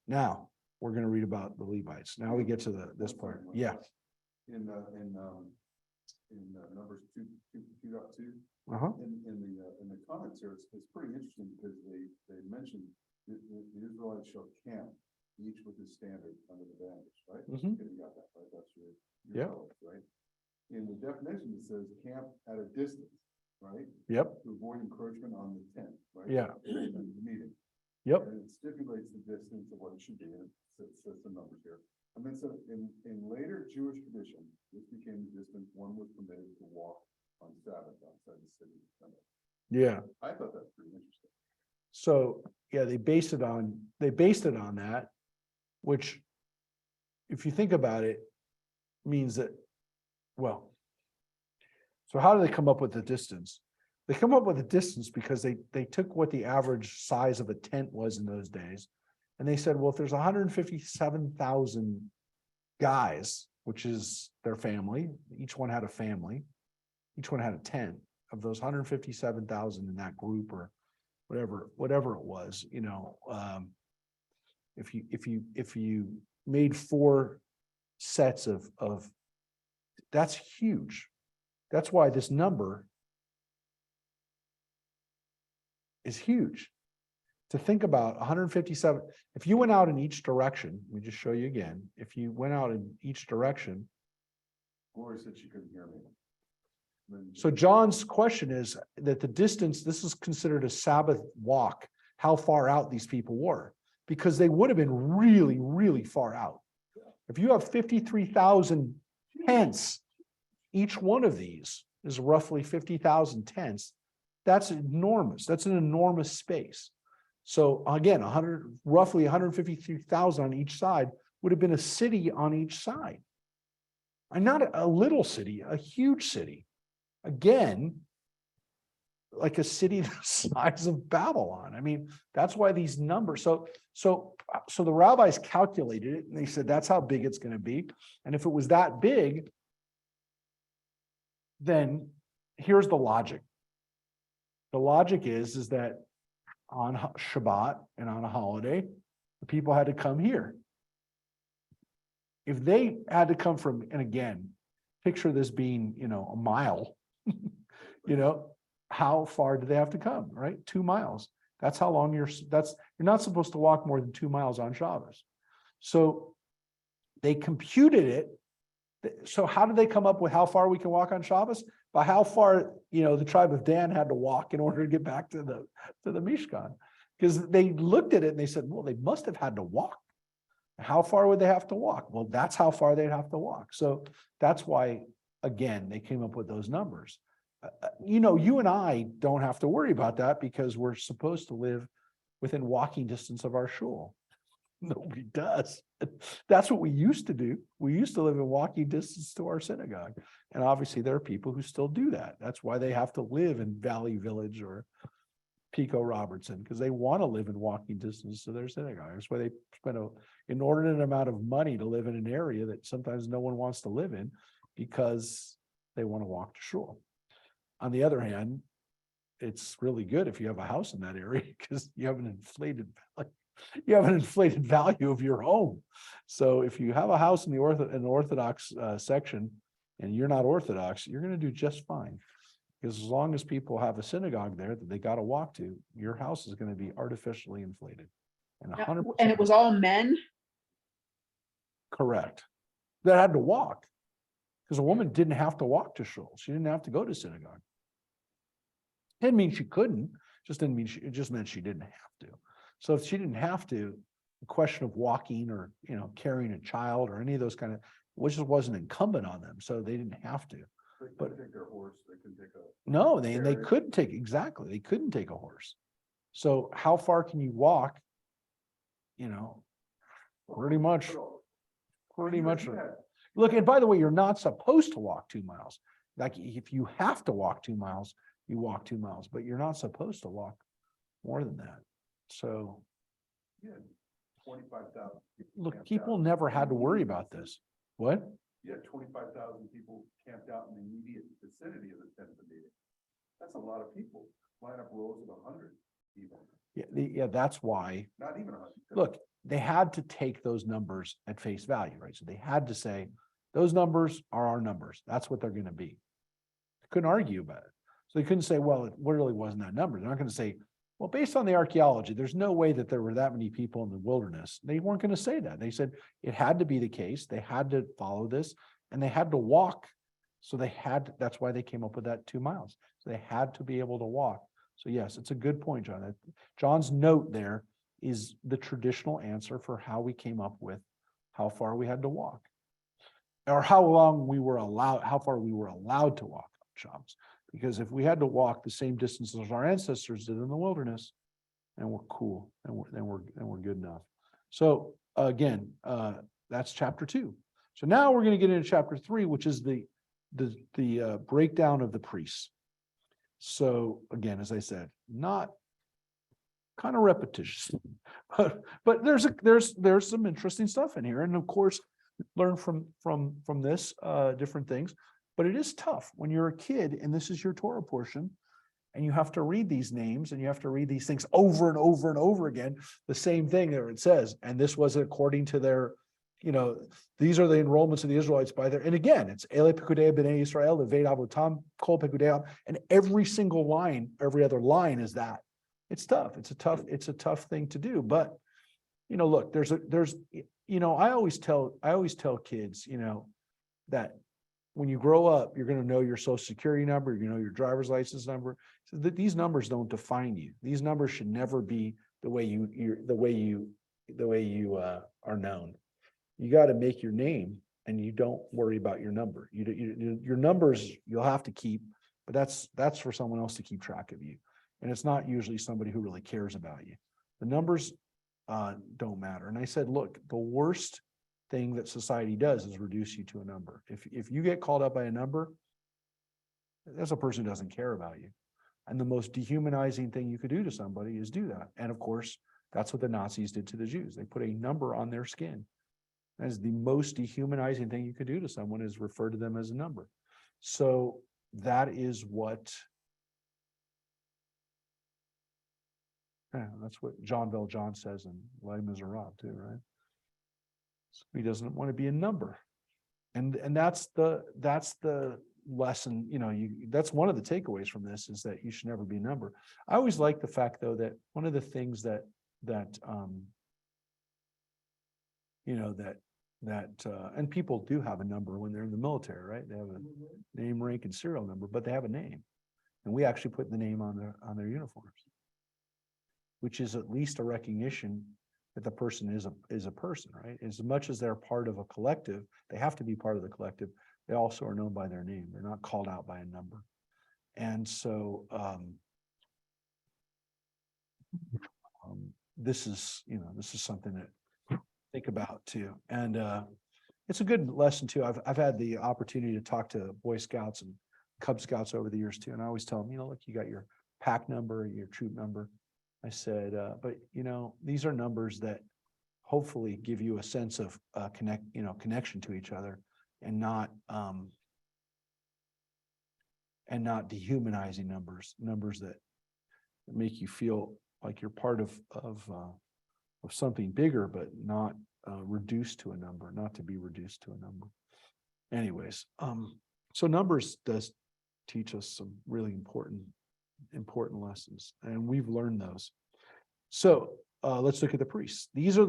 Now we're going to read about the Levites. Now we get to this part. Yeah. In Numbers 2:2. In the comments here, it's pretty interesting because they mentioned the Israelites shall camp each with his standard under the banners, right? Mhm. You got that, right? That's your Yeah. colors, right? In the definition, it says camp at a distance, right? Yep. To avoid encroachment on the tent, right? Yeah. The meeting. Yep. And it stipulates the distance of what it should be, and it says some numbers here. And then so in later Jewish tradition, this became the distance one was permitted to walk on Sabbath outside the city. Yeah. I thought that's pretty interesting. So yeah, they based it on that, which, if you think about it, means that, well, so how do they come up with the distance? They come up with the distance because they took what the average size of a tent was in those days, and they said, well, if there's 157,000 guys, which is their family, each one had a family, each one had a tent, of those 157,000 in that group, or whatever it was, if you made 4 sets of that's huge. That's why this number is huge. To think about 157, if you went out in each direction, let me just show you again. If you went out in each direction, Gloria said she couldn't hear me. So John's question is that the distance, this is considered a Sabbath walk, how far out these people were, because they would have been really, really far out. If you have 53,000 tents, each one of these is roughly 50,000 tents. That's enormous. That's an enormous space. So again, roughly 153,000 on each side would have been a city on each side. And not a little city, a huge city. Again, like a city the size of Babylon. I mean, that's why these numbers. So the rabbis calculated it and they said that's how big it's going to be. And if it was that big, then here's the logic. The logic is that on Shabbat and on a holiday, the people had to come here. If they had to come from, and again, picture this being, a mile, how far do they have to come, right? 2 miles. That's how long you're not supposed to walk more than 2 miles on Shabbos. So they computed it. So how did they come up with how far we can walk on Shabbos? By how far, the tribe of Dan had to walk in order to get back to the Mishkan. Because they looked at it and they said, well, they must have had to walk. How far would they have to walk? Well, that's how far they'd have to walk. So that's why, again, they came up with those numbers. You and I don't have to worry about that because we're supposed to live within walking distance of our shul. Nobody does. That's what we used to do. We used to live in walking distance to our synagogue. And obviously there are people who still do that. That's why they have to live in Valley Village or Pico Robertson, because they want to live in walking distance to their synagogue. That's why they spend an inordinate amount of money to live in an area that sometimes no one wants to live in because they want to walk to shul. On the other hand, it's really good if you have a house in that area because you have an inflated value of your home. So if you have a house in the Orthodox section and you're not Orthodox, you're going to do just fine. Because as long as people have a synagogue there that they got to walk to, your house is going to be artificially inflated. And 100%. And it was all men? Correct. That had to walk. Because a woman didn't have to walk to shul. She didn't have to go to synagogue. Didn't mean she couldn't. It just meant she didn't have to. So if she didn't have to, the question of walking or carrying a child or any of those kind of, which just wasn't incumbent on them. So they didn't have to. They couldn't take their horse, they couldn't take No, they couldn't take, exactly. They couldn't take a horse. So how far can you walk? Pretty much. Look, and by the way, you're not supposed to walk 2 miles. Like if you have to walk 2 miles, you walk 2 miles, but you're not supposed to walk more than that. So. Yeah, 25,000. Look, people never had to worry about this. What? Yeah, 25,000 people camped out in the immediate vicinity of the tent of the meeting. That's a lot of people. Line up rows of 100 even. Yeah, that's why. Not even 100. Look, they had to take those numbers at face value, right? So they had to say, those numbers are our numbers. That's what they're going to be. They couldn't argue about it. So they couldn't say, well, it really wasn't that number. They're not going to say, well, based on the archaeology, there's no way that there were that many people in the wilderness. They weren't going to say that. They said it had to be the case. They had to follow this and they had to walk. So that's why they came up with that 2 miles. So they had to be able to walk. So yes, it's a good point, John. John's note there is the traditional answer for how we came up with how far we had to walk. Or how far we were allowed to walk on Shabbos. Because if we had to walk the same distance as our ancestors did in the wilderness, then we're cool, and we're good enough. So again, that's chapter 2. So now we're going to get into chapter 3, which is the breakdown of the priests. So again, as I said, not kind of repetitious, but there's some interesting stuff in here, and of course, learn from this different things. But it is tough when you're a kid and this is your Torah portion and you have to read these names and you have to read these things over and over and over again, the same thing there it says. And this was according to their, these are the enrollments of the Israelites by their, and again, it's Ele Pekudei B'nai Yisrael, Levei Avotam, Kol Pekudei, and every single line, every other line is that. It's tough. It's a tough thing to do. But, look, I always tell kids, that when you grow up, you're gonna know your social security number, you know your driver's license number. So that these numbers don't define you. These numbers should never be the way you are known. You got to make your name and you don't worry about your number. Your numbers you'll have to keep, but that's for someone else to keep track of you. And it's not usually somebody who really cares about you. The numbers don't matter. And I said, look, the worst thing that society does is reduce you to a number. If you get called up by a number, that's a person who doesn't care about you. And the most dehumanizing thing you could do to somebody is do that. And of course, that's what the Nazis did to the Jews. They put a number on their skin. That is the most dehumanizing thing you could do to someone, is refer to them as a number. So that is what, that's what Jean Valjean says in Les Miserables too, right? So he doesn't want to be a number. And that's the lesson, that's one of the takeaways from this, is that you should never be a number. I always like the fact though, that one of the things that and people do have a number when they're in the military, right? They have a name, rank, and serial number, but they have a name. And we actually put the name on their uniforms, which is at least a recognition that the person is a person, right? As much as they're part of a collective, they have to be part of the collective. They also are known by their name. They're not called out by a number. And so this is something that think about too. And it's a good lesson too. I've had the opportunity to talk to Boy Scouts and Cub Scouts over the years too. And I always tell them, look, you got your pack number, your troop number. I said, but these are numbers that hopefully give you a sense of connection to each other, and not dehumanizing numbers that make you feel like you're part of something bigger, but not reduced to a number, not to be reduced to a number. Anyways, so numbers does teach us some really important lessons, and we've learned those. So let's look at the priests. This is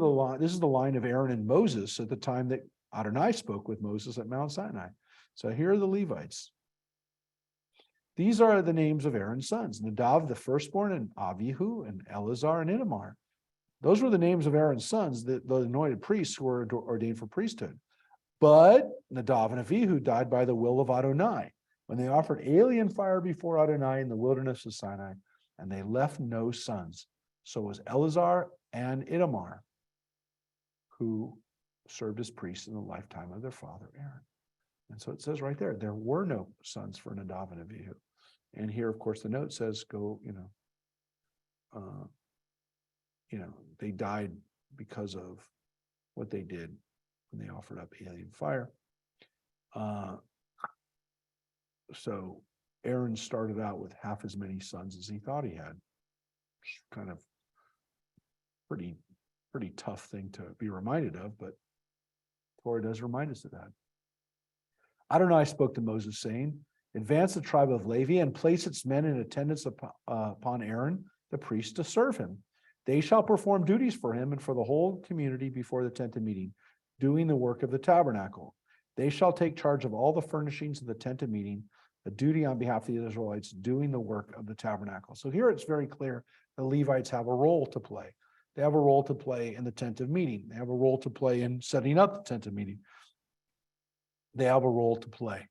the line of Aaron and Moses at the time that Adonai spoke with Moses at Mount Sinai. So here are the Levites. These are the names of Aaron's sons: Nadav, the firstborn, and Avihu, and Eleazar, and Ithamar. Those were the names of Aaron's sons, the anointed priests who were ordained for priesthood. But Nadav and Avihu died by the will of Adonai when they offered alien fire before Adonai in the wilderness of Sinai, and they left no sons. So was Eleazar and Ithamar, who served as priests in the lifetime of their father Aaron. And so it says right there were no sons for Nadav and Avihu. And here, of course, the note says, they died because of what they did when they offered up alien fire. So Aaron started out with half as many sons as he thought he had. Kind of pretty tough thing to be reminded of, but Torah does remind us of that. Adonai spoke to Moses, saying, advance the tribe of Levi and place its men in attendance upon Aaron, the priest, to serve him. They shall perform duties for him and for the whole community before the tent of meeting, doing the work of the tabernacle. They shall take charge of all the furnishings of the tent of meeting, the duty on behalf of the Israelites, doing the work of the tabernacle. So here it's very clear the Levites have a role to play. They have a role to play in the tent of meeting. They have a role to play in setting up the tent of meeting. They have a role to play.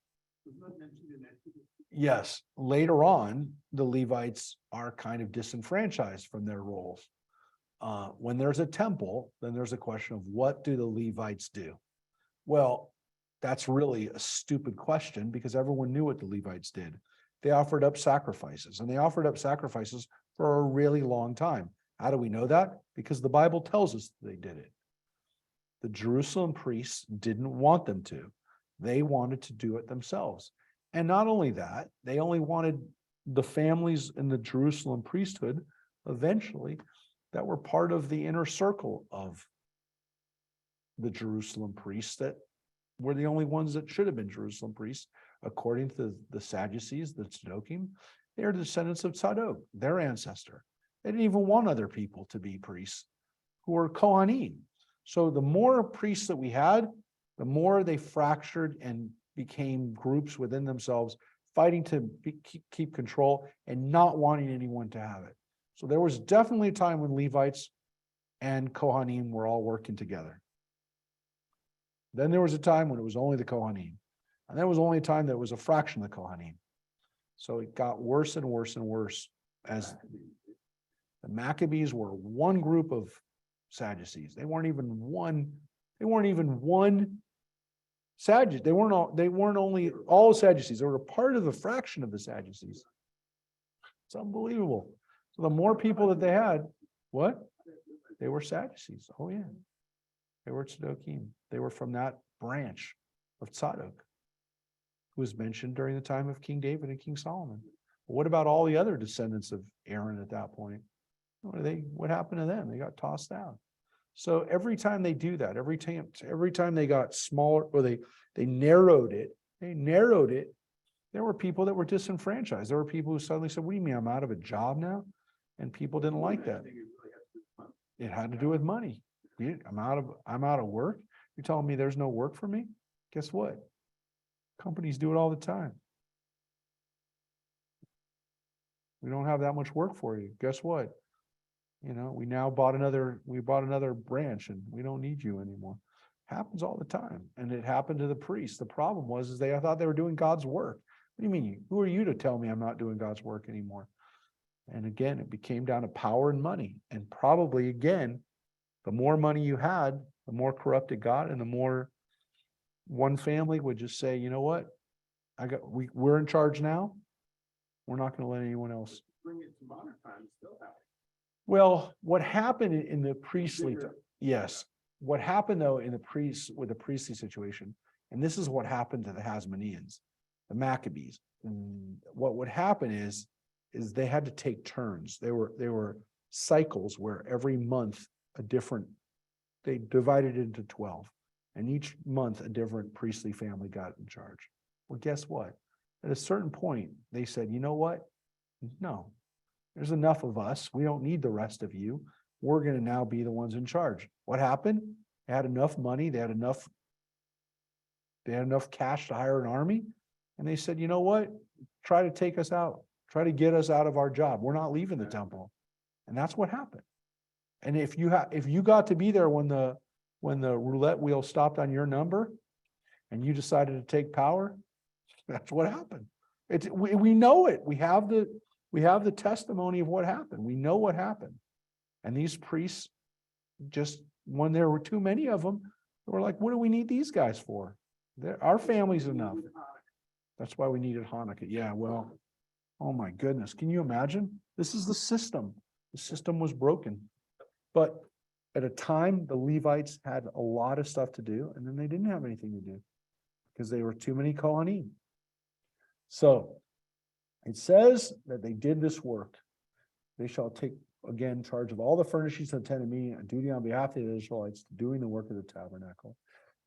Yes, later on, the Levites are kind of disenfranchised from their roles. When there's a temple, then there's a question of what do the Levites do? Well, that's really a stupid question, because everyone knew what the Levites did. They offered up sacrifices, and they offered up sacrifices for a really long time. How do we know that? Because the Bible tells us they did it. The Jerusalem priests didn't want them to. They wanted to do it themselves. And not only that, they only wanted the families in the Jerusalem priesthood, eventually, that were part of the inner circle of the Jerusalem priests, that were the only ones that should have been Jerusalem priests, according to the Sadducees, the Tzaddokim. They are descendants of Tzadok, their ancestor. They didn't even want other people to be priests who were Kohanim. So the more priests that we had, the more they fractured and became groups within themselves, fighting to keep control and not wanting anyone to have it. So there was definitely a time when Levites and Kohanim were all working together. Then there was a time when it was only the Kohanim. And there was only a time that it was a fraction of the Kohanim. So it got worse and worse and worse as the Maccabees were one group of Sadducees. They weren't even one Sadducees. They weren't only all Sadducees. They were a part of the fraction of the Sadducees. It's unbelievable. So the more people that they had, what? They were Sadducees. Oh yeah. They were Tzedokim. They were from that branch of Tzadok, who was mentioned during the time of King David and King Solomon. But what about all the other descendants of Aaron at that point? What happened to them? They got tossed out. So every time they do that, every time they got smaller, or they narrowed it, there were people that were disenfranchised. There were people who suddenly said, what do you mean, I'm out of a job now? And people didn't like that. It had to do with money. I'm out of work. You're telling me there's no work for me? Guess what? Companies do it all the time. We don't have that much work for you. Guess what? We bought another branch and we don't need you anymore. Happens all the time. And it happened to the priests. The problem was I thought they were doing God's work. What do you mean? Who are you to tell me I'm not doing God's work anymore? And again, it became down to power and money. And probably again, the more money you had, the more corrupt it got, and the more one family would just say, you know what? We're in charge now. We're not going to let anyone else. Bring it to modern times, still happen. Well, what happened in the priestly, yes, what happened though with the priestly situation, and this is what happened to the Hasmoneans, the Maccabees. What would happen is they had to take turns. They were cycles where every month they divided it into 12, and each month a different priestly family got in charge. Well, guess what? At a certain point, they said, you know what? No, there's enough of us. We don't need the rest of you. We're going to now be the ones in charge. What happened? They had enough money. They had enough cash to hire an army. And they said, you know what? Try to take us out. Try to get us out of our job. We're not leaving the temple. And that's what happened. And if you got to be there when the roulette wheel stopped on your number and you decided to take power, that's what happened. We know it. We have the testimony of what happened. We know what happened. And these priests, just when there were too many of them, they were like, what do we need these guys for? Our family's enough. That's why we needed Hanukkah. Yeah, well, oh my goodness. Can you imagine? This is the system. The system was broken. But at a time, the Levites had a lot of stuff to do, and then they didn't have anything to do because they were too many Kohanim. So it says that they did this work. They shall take again charge of all the furnishings of the tent of meeting and duty on behalf of the Israelites doing the work of the tabernacle.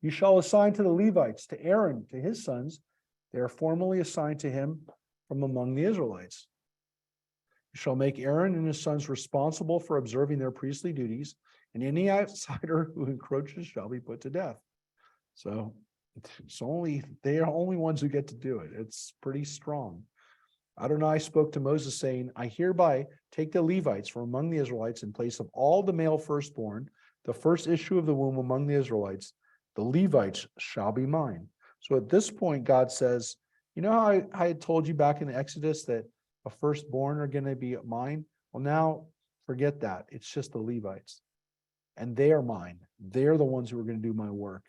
You shall assign to the Levites, to Aaron, to his sons. They are formally assigned to him from among the Israelites. You shall make Aaron and his sons responsible for observing their priestly duties, and any outsider who encroaches shall be put to death. So they are only ones who get to do it. It's pretty strong. Adonai spoke to Moses, saying, I hereby take the Levites from among the Israelites in place of all the male firstborn, the first issue of the womb among the Israelites. The Levites shall be mine. So at this point, God says, you know how I had told you back in the Exodus that a firstborn are going to be mine? Well, now forget that. It's just the Levites. And they are mine. They're the ones who are going to do my work.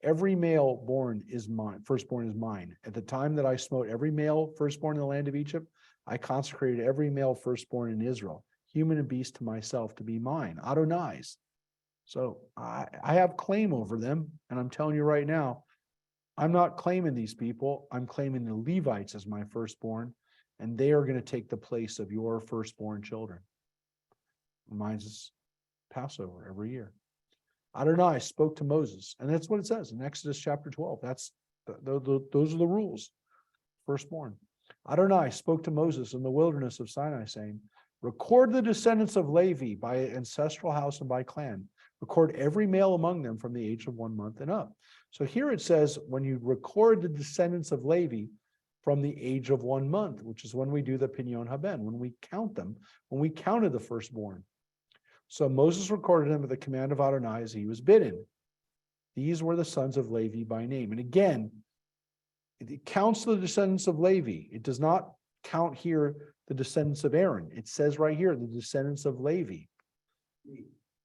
Every male born is mine, firstborn is mine. At the time that I smote every male firstborn in the land of Egypt, I consecrated every male firstborn in Israel, human and beast, to myself to be mine, Adonai's. So I have claim over them. And I'm telling you right now, I'm not claiming these people. I'm claiming the Levites as my firstborn, and they are going to take the place of your firstborn children. Reminds us Passover every year. Adonai spoke to Moses, and that's what it says in Exodus chapter 12. Those are the rules. Firstborn. Adonai spoke to Moses in the wilderness of Sinai, saying, record the descendants of Levi by ancestral house and by clan. Record every male among them from the age of 1 month and up. So here it says, when you record the descendants of Levi from the age of 1 month, which is when we do the Pinyon Haben, when we count them, when we counted the firstborn. So Moses recorded them at the command of Adonai as he was bidden. These were the sons of Levi by name. And again, it counts the descendants of Levi. It does not count here the descendants of Aaron. It says right here, the descendants of Levi.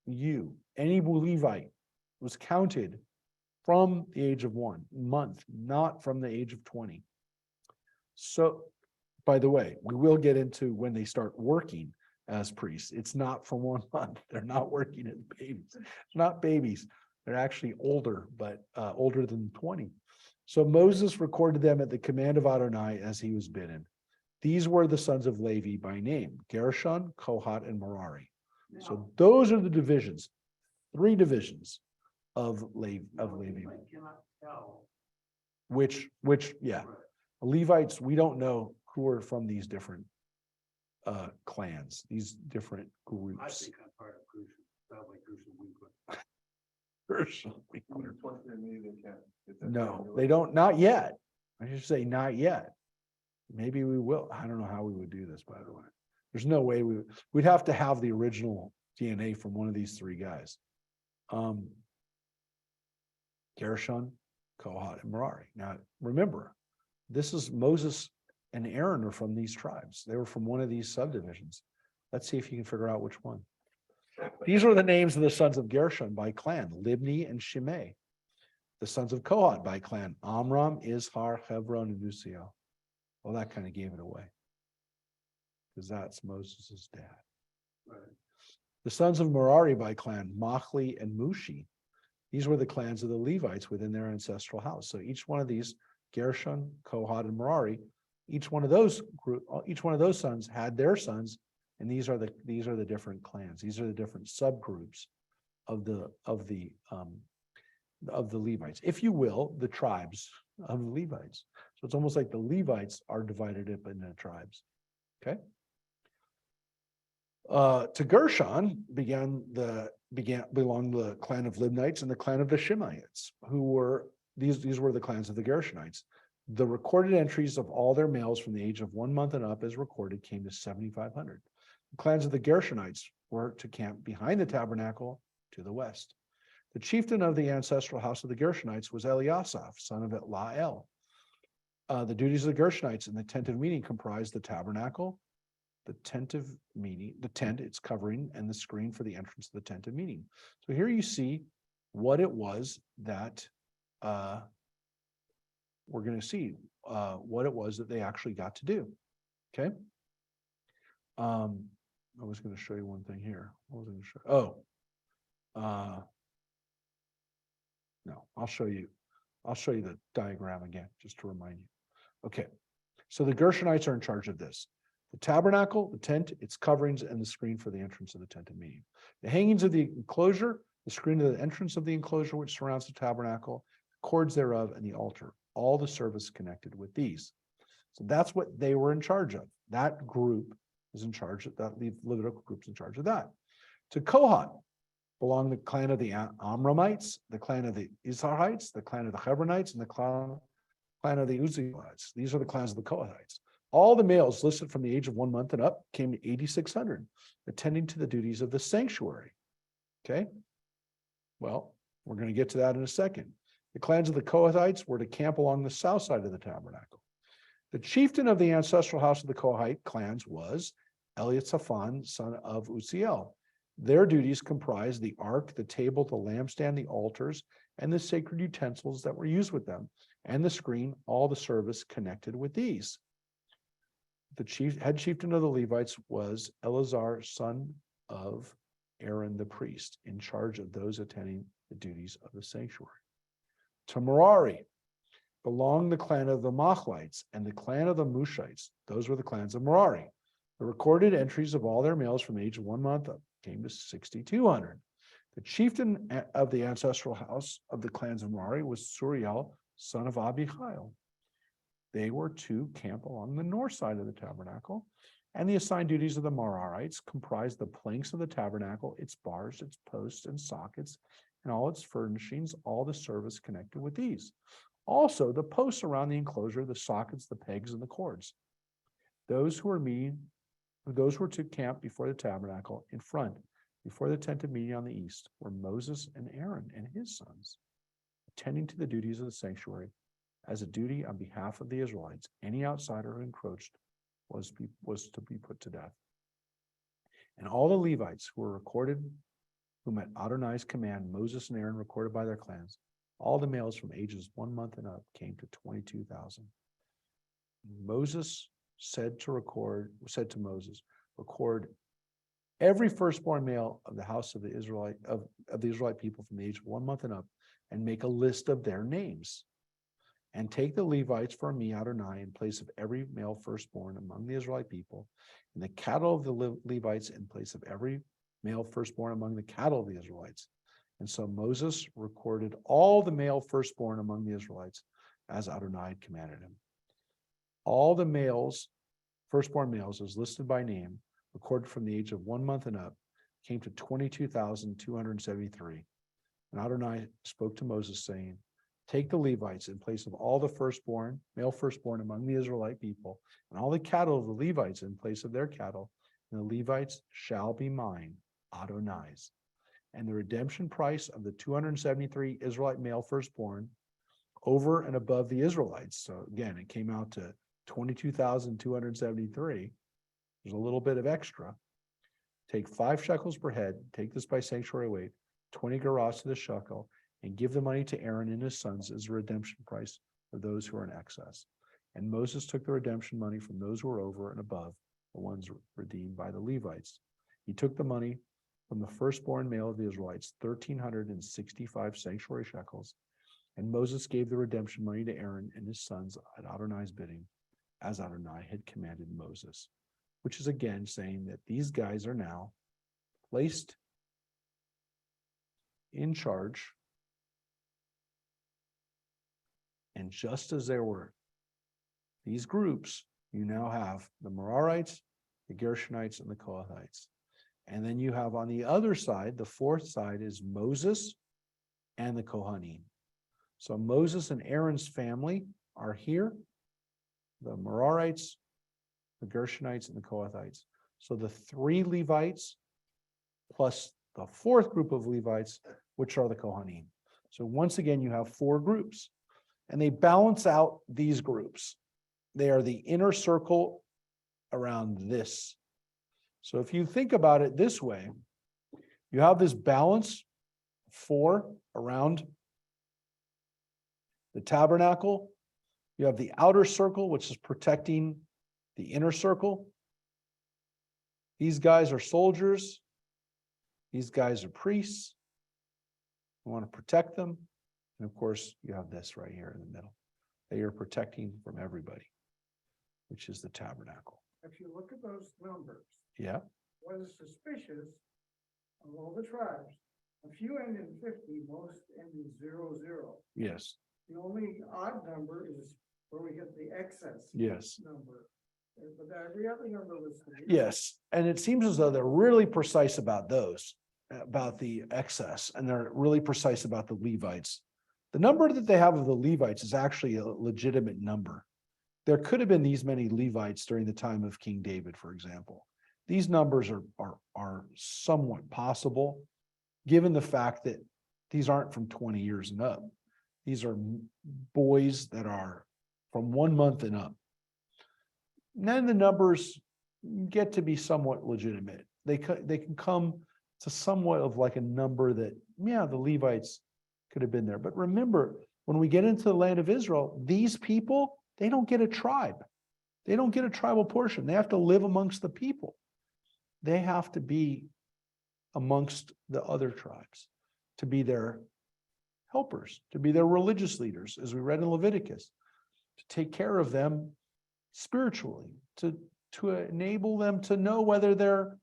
You, any Levite was counted from the age of 1 month, not from the age of 20. So, by the way, we will get into when they start working as priests. It's not from 1 month. They're not working as babies. It's not babies. They're actually older, but older than 20. So Moses recorded them at the command of Adonai as he was bidden. These were the sons of Levi by name: Gershon, Kohat, and Merari. So those are the divisions, 3 divisions of Levi. Cannot tell. Which, yeah, Levites, we don't know who are from these different clans, these different I groups. think I'm part of Crucial. Sounds like Crucial Winkler. No, they don't, not yet. I should say not yet. Maybe we will. I don't know how we would do this, by the way. There's no way we'd have to have the original DNA from one of these 3 guys. Gershon, Kohat, and Merari. Now, remember, this is Moses and Aaron are from these tribes. They were from one of these subdivisions. Let's see if you can figure out which one. These were the names of the sons of Gershon by clan: Libni and Shimei. The sons of Kohat by clan: Amram, Izhar, Hebron, and Uziel. Well, that kind of gave it away, because that's Moses' dad. Right. The sons of Merari by clan: Machli and Mushi. These were the clans of the Levites within their ancestral house. So each one of these, Gershon, Kohat, and Merari, each one of those sons had their sons, and these are the different clans. These are the different subgroups of the Levites, if you will, the tribes of the Levites. So it's almost like the Levites are divided up into tribes. Okay. To Gershon belonged the clan of Libnites and the clan of the Shimeites, who were these were the clans of the Gershonites. The recorded entries of all their males from the age of 1 month and up as recorded came to 7,500. The clans of the Gershonites were to camp behind the tabernacle to the west. The chieftain of the ancestral house of the Gershonites was Eliasaph, son of Lael. The duties of the Gershonites in the tent of meeting comprised the tabernacle, the tent of meeting, the tent, its covering, and the screen for the entrance of the tent of meeting. So here you see what it was that we're going to see, what it was that they actually got to do. Okay. I was going to show you one thing here. What was I going to show? No, I'll show you the diagram again, just to remind you. Okay. So the Gershonites are in charge of this: the tabernacle, the tent, its coverings, and the screen for the entrance of the tent of meeting. The hangings of the enclosure, the screen of the entrance of the enclosure, which surrounds the tabernacle, cords thereof, and the altar, all the service connected with these. So that's what they were in charge of. That group is in charge of that. Levitical group's in charge of that. To Kohat belong the clan of the Amramites, the clan of the Izharites, the clan of the Hebronites, and the clan of the Uzielites. These are the clans of the Kohathites. All the males listed from the age of 1 month and up came to 8,600, attending to the duties of the sanctuary. Okay. Well, we're going to get to that in a second. The clans of the Kohathites were to camp along the south side of the tabernacle. The chieftain of the ancestral house of the Kohathite clans was Eliasaphan, son of Uziel. Their duties comprised the ark, the table, the lampstand, the altars, and the sacred utensils that were used with them, and the screen, all the service connected with these. The head chieftain of the Levites was Eleazar, son of Aaron the priest, in charge of those attending the duties of the sanctuary. To Merari belonged the clan of the Machlites and the clan of the Mushites. Those were the clans of Merari. The recorded entries of all their males from the age of 1 month up came to 6,200. The chieftain of the ancestral house of the clans of Merari was Suriel, son of Abihail. They were to camp along the north side of the tabernacle, and the assigned duties of the Merarites comprised the planks of the tabernacle, its bars, its posts and sockets, and all its furnishings, all the service connected with these. Also, the posts around the enclosure, the sockets, the pegs, and the cords. Those who were to camp before the tabernacle in front, before the tent of meeting on the east, were Moses and Aaron and his sons, attending to the duties of the sanctuary as a duty on behalf of the Israelites. Any outsider who encroached was to be put to death. And all the Levites who were recorded, whom at Adonai's command Moses and Aaron recorded by their clans, all the males from ages 1 month and up came to 22,000. Moses said to Moses, record every firstborn male of the house of the Israelite people from the age of 1 month and up, and make a list of their names. And take the Levites for me, Adonai, in place of every male firstborn among the Israelite people, and the cattle of the Levites in place of every male firstborn among the cattle of the Israelites. And so Moses recorded all the male firstborn among the Israelites as Adonai had commanded him. All the males, firstborn males, as listed by name, recorded from the age of 1 month and up, came to 22,273. And Adonai spoke to Moses, saying, take the Levites in place of all the firstborn, male firstborn among the Israelite people, and all the cattle of the Levites in place of their cattle, and the Levites shall be mine, Adonai's. And the redemption price of the 273 Israelite male firstborn over and above the Israelites. So again, it came out to 22,273. There's a little bit of extra. Take 5 shekels per head, take this by sanctuary weight, 20 gerahs to the shekel, and give the money to Aaron and his sons as a redemption price for those who are in excess. And Moses took the redemption money from those who were over and above, the ones redeemed by the Levites. He took the money from the firstborn male of the Israelites, 1,365 sanctuary shekels, and Moses gave the redemption money to Aaron and his sons at Adonai's bidding, as Adonai had commanded Moses, which is again saying that these guys are now placed in charge. And just as there were these groups, you now have the Merarites, the Gershonites, and the Kohathites. And then you have on the other side, the fourth side is Moses and the Kohanim. So Moses and Aaron's family are here, the Merarites, the Gershonites, and the Kohathites. So the 3 Levites plus the 4th group of Levites, which are the Kohanim. So once again, you have 4 groups, and they balance out these groups. They are the inner circle around this. So if you think about it this way, you have this balance 4 around the tabernacle. You have the outer circle, which is protecting the inner circle. These guys are soldiers. These guys are priests. You want to protect them. And of course, you have this right here in the middle that you're protecting from everybody, which is the tabernacle. If you look at those numbers, Yeah. what is suspicious of all the tribes, a few end in 50, most end in 00. Yes. The only odd number is where we get the excess Yes. number. But every other number was. Yes. And it seems as though they're really precise about those, about the excess, and they're really precise about the Levites. The number that they have of the Levites is actually a legitimate number. There could have been these many Levites during the time of King David, for example. These numbers are somewhat possible, given the fact that these aren't from 20 years and up. These are boys that are from 1 month and up. And then the numbers get to be somewhat legitimate. They can come to somewhat of like a number that, yeah, the Levites could have been there. But remember, when we get into the land of Israel, these people, they don't get a tribe. They don't get a tribal portion. They have to live amongst the people. They have to be amongst the other tribes, to be their helpers, to be their religious leaders, as we read in Leviticus, to take care of them spiritually, to enable them to know whether they're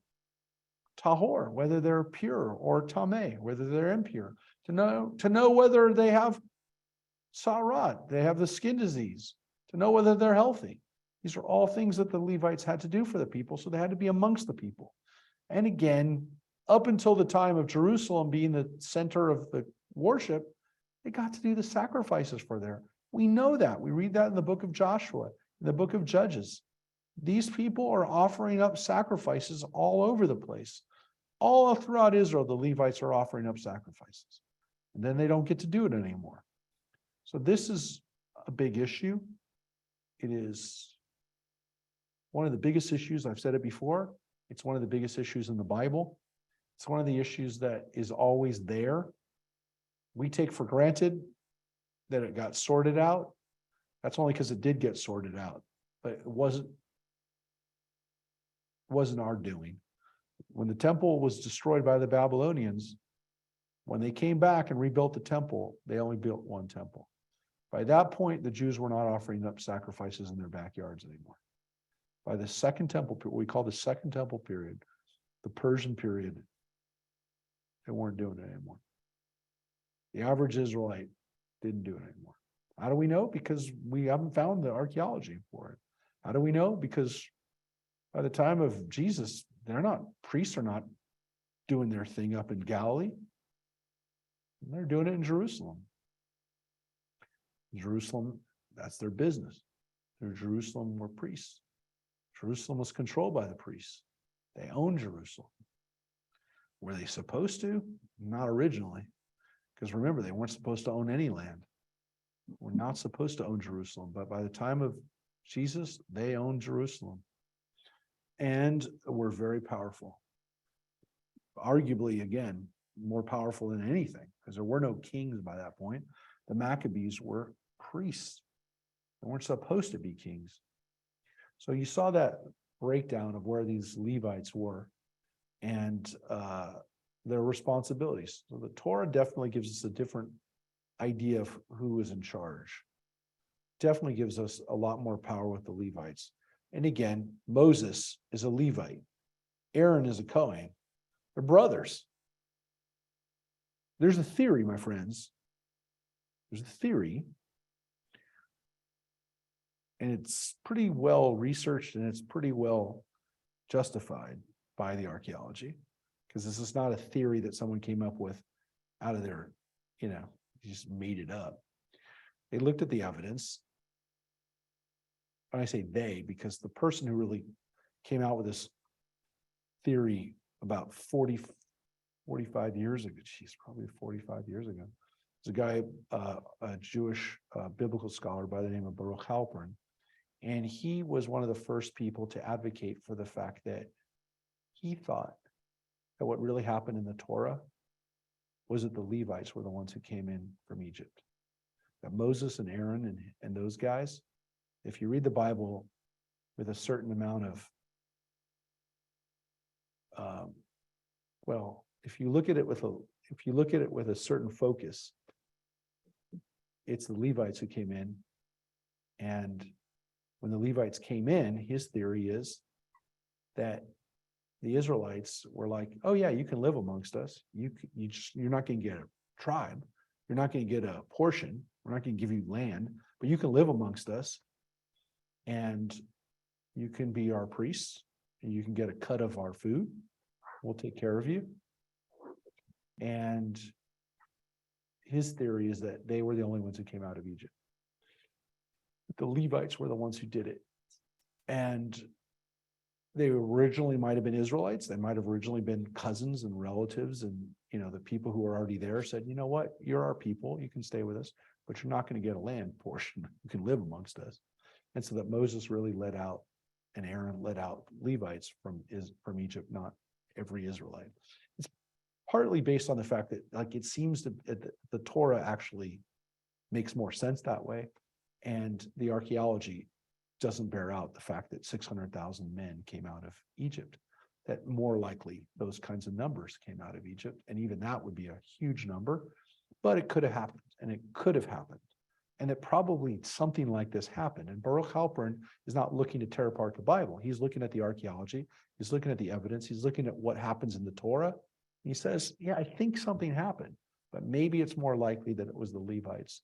tahor, whether they're pure, or tameh, whether they're impure, to know whether they have sarat, they have the skin disease, to know whether they're healthy. These are all things that the Levites had to do for the people, so they had to be amongst the people. And again, up until the time of Jerusalem being the center of the worship, they got to do the sacrifices for there. We know that. We read that in the book of Joshua, in the book of Judges. These people are offering up sacrifices all over the place. All throughout Israel, the Levites are offering up sacrifices. And then they don't get to do it anymore. So this is a big issue. It is one of the biggest issues. I've said it before. It's one of the biggest issues in the Bible. It's one of the issues that is always there. We take for granted that it got sorted out. That's only because it did get sorted out, but it wasn't our doing. When the temple was destroyed by the Babylonians, when they came back and rebuilt the temple, they only built one temple. By that point, the Jews were not offering up sacrifices in their backyards anymore. By the second temple, what we call the second temple period, the Persian period, they weren't doing it anymore. The average Israelite didn't do it anymore. How do we know? Because we haven't found the archaeology for it. How do we know? Because by the time of Jesus, priests are not doing their thing up in Galilee. They're doing it in Jerusalem. Jerusalem, that's their business. Jerusalem were priests. Jerusalem was controlled by the priests. They owned Jerusalem. Were they supposed to? Not originally. Because remember, they weren't supposed to own any land. We're not supposed to own Jerusalem. But by the time of Jesus, they owned Jerusalem. And were very powerful. Arguably, again, more powerful than anything, because there were no kings by that point. The Maccabees were priests. They weren't supposed to be kings. So you saw that breakdown of where these Levites were and their responsibilities. So the Torah definitely gives us a different idea of who is in charge. Definitely gives us a lot more power with the Levites. And again, Moses is a Levite. Aaron is a Cohen. They're brothers. There's a theory, my friends. There's a theory. And it's pretty well researched and it's pretty well justified by the archaeology. Because this is not a theory that someone came up with out of their, just made it up. They looked at the evidence. And I say they, because the person who really came out with this theory about 45 years ago, probably 45 years ago. There's a guy, a Jewish biblical scholar by the name of Baruch Halpern. And he was one of the first people to advocate for the fact that he thought that what really happened in the Torah was that the Levites were the ones who came in from Egypt. That Moses and Aaron and those guys, if you read the Bible with a certain amount of, if you look at it with a certain focus, it's the Levites who came in. And when the Levites came in, his theory is that the Israelites were like, oh yeah, you can live amongst us. You're not going to get a tribe. You're not going to get a portion. We're not going to give you land, but you can live amongst us. And you can be our priests and you can get a cut of our food. We'll take care of you. And his theory is that they were the only ones who came out of Egypt. The Levites were the ones who did it. And they originally might have been Israelites. They might have originally been cousins and relatives. And, the people who were already there said, you know what, you're our people. You can stay with us, but you're not going to get a land portion. You can live amongst us. And so that Moses really led out and Aaron led out Levites from Egypt, not every Israelite. It's partly based on the fact that it seems that the Torah actually makes more sense that way. And the archaeology doesn't bear out the fact that 600,000 men came out of Egypt, that more likely those kinds of numbers came out of Egypt. And even that would be a huge number, but it could have happened and it could have happened. And that probably something like this happened. And Baruch Halpern is not looking to tear apart the Bible. He's looking at the archaeology. He's looking at the evidence. He's looking at what happens in the Torah. He says, yeah, I think something happened, but maybe it's more likely that it was the Levites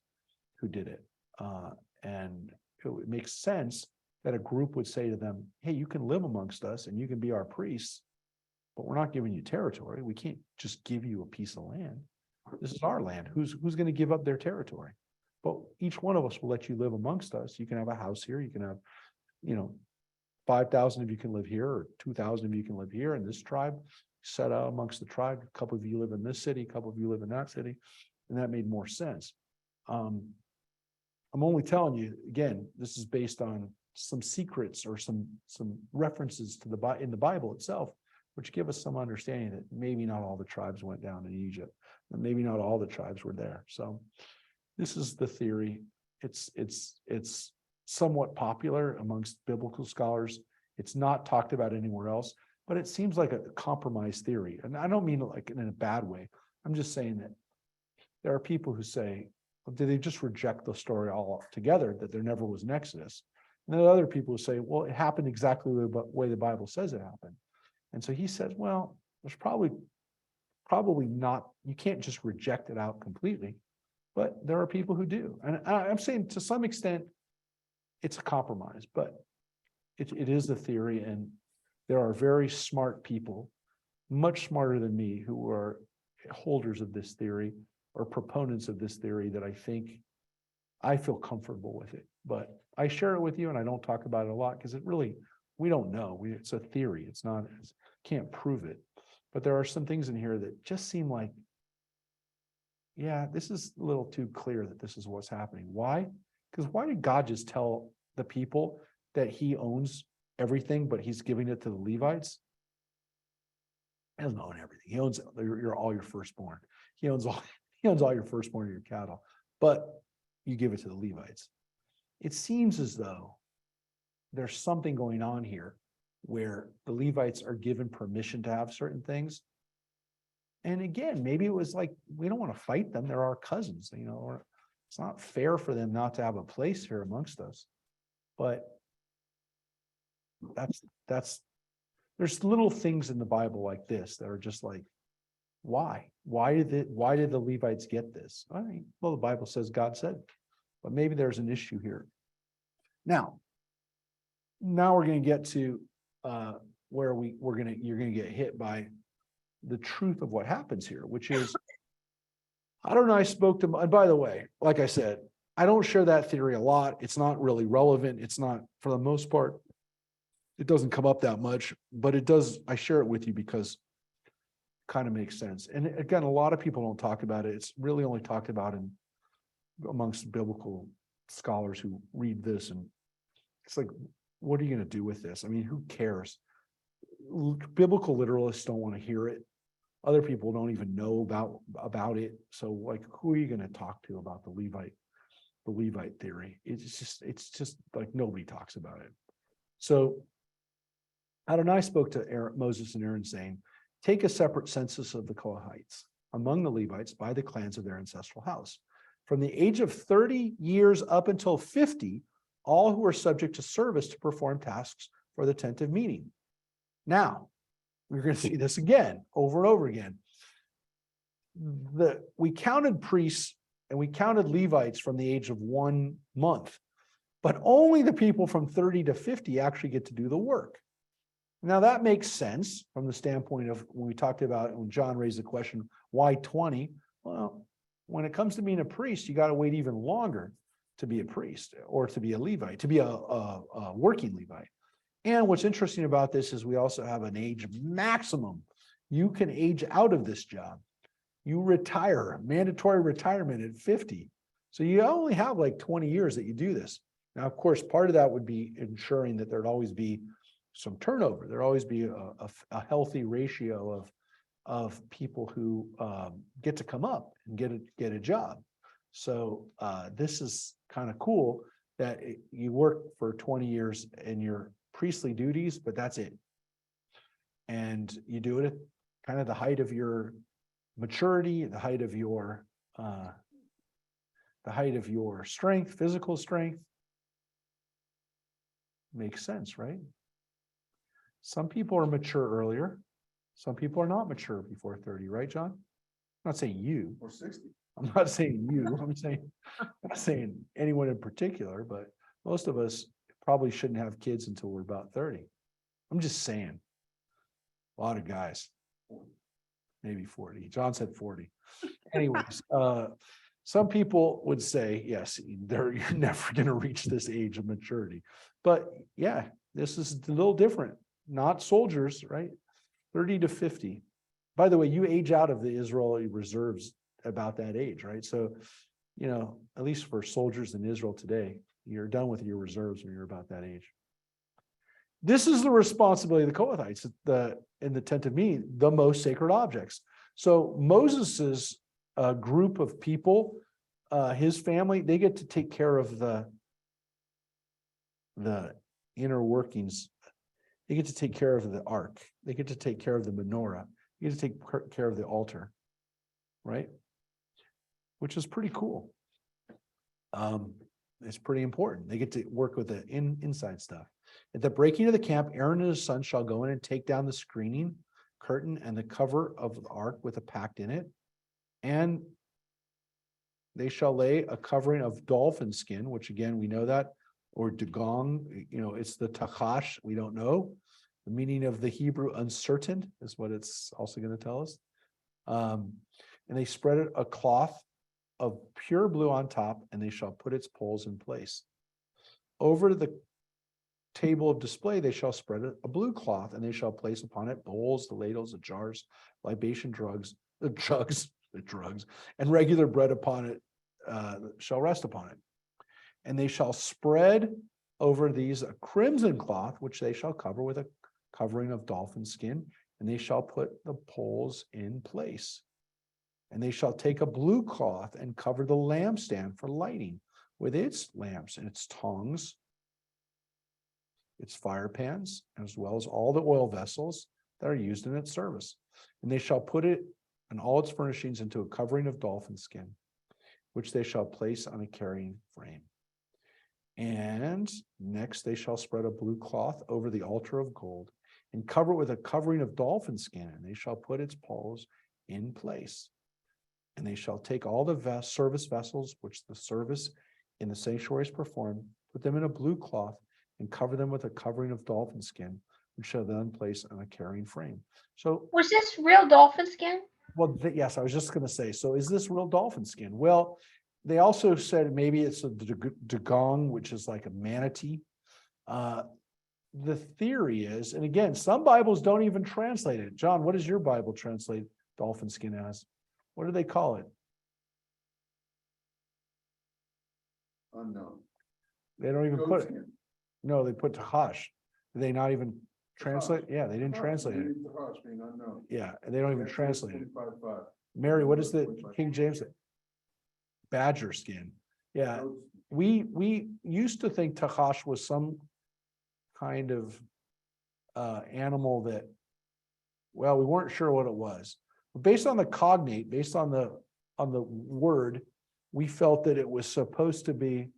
who did it. And it makes sense that a group would say to them, hey, you can live amongst us and you can be our priests, but we're not giving you territory. We can't just give you a piece of land. This is our land. Who's going to give up their territory? But each one of us will let you live amongst us. You can have a house here. You can have, 5,000 of you can live here, or 2,000 of you can live here in this tribe, set out amongst the tribe. A couple of you live in this city, a couple of you live in that city. And that made more sense. I'm only telling you, again, this is based on some secrets or some references to in the Bible itself, which give us some understanding that maybe not all the tribes went down to Egypt, and maybe not all the tribes were there. So this is the theory. It's somewhat popular amongst biblical scholars. It's not talked about anywhere else, but it seems like a compromise theory. And I don't mean it like in a bad way. I'm just saying that there are people who say, well, did they just reject the story all together, that there never was an Exodus? And then other people who say, well, it happened exactly the way the Bible says it happened. And so he says, well, there's probably not, you can't just reject it out completely, but there are people who do. And I'm saying to some extent, it's a compromise, but it is the theory. And there are very smart people, much smarter than me, who are holders of this theory or proponents of this theory that I feel comfortable with it. But I share it with you, and I don't talk about it a lot because we don't know. It's a theory. It's not, can't prove it. But there are some things in here that just seem like, yeah, this is a little too clear that this is what's happening. Why? Because why did God just tell the people that he owns everything, but he's giving it to the Levites? He doesn't own everything. He owns all your firstborn. He owns all your firstborn of your cattle, but you give it to the Levites. It seems as though there's something going on here where the Levites are given permission to have certain things. And again, maybe it was like, we don't want to fight them. They're our cousins, or it's not fair for them not to have a place here amongst us. But there's little things in the Bible like this that are just like, why? Why did the Levites get this? Well, the Bible says God said, but maybe there's an issue here. Now we're going to get to where you're going to get hit by the truth of what happens here, which is, I don't know. I spoke to, and by the way, like I said, I don't share that theory a lot. It's not really relevant. It's not, for the most part, it doesn't come up that much, but it does. I share it with you because it kind of makes sense. And again, a lot of people don't talk about it. It's really only talked about amongst biblical scholars who read this. And it's like, what are you going to do with this? I mean, who cares? Biblical literalists don't want to hear it. Other people don't even know about it. So like, who are you going to talk to about the Levite theory? It's just like nobody talks about it. So Adonai spoke to Moses and Aaron saying, take a separate census of the Kohathites among the Levites by the clans of their ancestral house. From the age of 30 years up until 50, all who are subject to service to perform tasks for the tent of meeting. Now, we're going to see this again, over and over again. We counted priests and we counted Levites from the age of 1 month, but only the people from 30 to 50 actually get to do the work. Now that makes sense from the standpoint of when we talked about, when John raised the question, why 20? Well, when it comes to being a priest, you got to wait even longer to be a priest or to be a Levite, to be a working Levite. And what's interesting about this is we also have an age maximum. You can age out of this job. You retire, mandatory retirement at 50. So you only have like 20 years that you do this. Now, of course, part of that would be ensuring that there'd always be some turnover. There'd always be a healthy ratio of people who get to come up and get a job. So this is kind of cool that you work for 20 years in your priestly duties, but that's it. And you do it at kind of the height of your maturity, the height of your strength, physical strength. Makes sense, right? Some people are mature earlier. Some people are not mature before 30, right, John? I'm not saying you. Or 60. I'm not saying you. I'm not saying anyone in particular, but most of us probably shouldn't have kids until we're about 30. I'm just saying. A lot of guys. Maybe 40. John said 40. Anyways, some people would say, yes, you're never going to reach this age of maturity. But yeah, this is a little different. Not soldiers, right? 30 to 50. By the way, you age out of the Israeli reserves about that age, right? So, at least for soldiers in Israel today, you're done with your reserves when you're about that age. This is the responsibility of the Kohathites, in the tent of meeting, the most sacred objects. So Moses's group of people, his family, they get to take care of the inner workings. They get to take care of the ark. They get to take care of the menorah. They get to take care of the altar, right? Which is pretty cool. It's pretty important. They get to work with the inside stuff. At the breaking of the camp, Aaron and his son shall go in and take down the screening curtain and the cover of the ark with a pact in it. And they shall lay a covering of dolphin skin, which again, we know that, or dugong, it's the tachash, we don't know. The meaning of the Hebrew uncertain is what it's also going to tell us. And they spread a cloth of pure blue on top, and they shall put its poles in place. Over the table of display, they shall spread a blue cloth, and they shall place upon it bowls, the ladles, the jars, libation the jugs, and regular bread upon it shall rest upon it. And they shall spread over these a crimson cloth, which they shall cover with a covering of dolphin skin, and they shall put the poles in place. And they shall take a blue cloth and cover the lampstand for lighting with its lamps and its tongs, its fire pans, as well as all the oil vessels that are used in its service. And they shall put it and all its furnishings into a covering of dolphin skin, which they shall place on a carrying frame. And next they shall spread a blue cloth over the altar of gold and cover it with a covering of dolphin skin, and they shall put its poles in place. And they shall take all the service vessels which the service in the sanctuary is performed, put them in a blue cloth, and cover them with a covering of dolphin skin, which shall then place on a carrying frame. So, was this real dolphin skin? well, yes, I was just going to say, so is this real dolphin skin? Well, they also said maybe it's a dugong, which is like a manatee. The theory is, and again, some Bibles don't even translate it. John, what does your Bible translate dolphin skin as? What do they call it? Unknown. They don't even put it. Goatskin. No, they put tahash. Did they not even translate? Yeah, they didn't translate it. Tahash being unknown. Yeah, and they don't even translate it. 25:5. Mary, what is the King James? Badger skin. Yeah, we used to think tahash was some kind of animal that, well, we weren't sure what it was. But based on the cognate, based on the word, we felt that it was supposed to be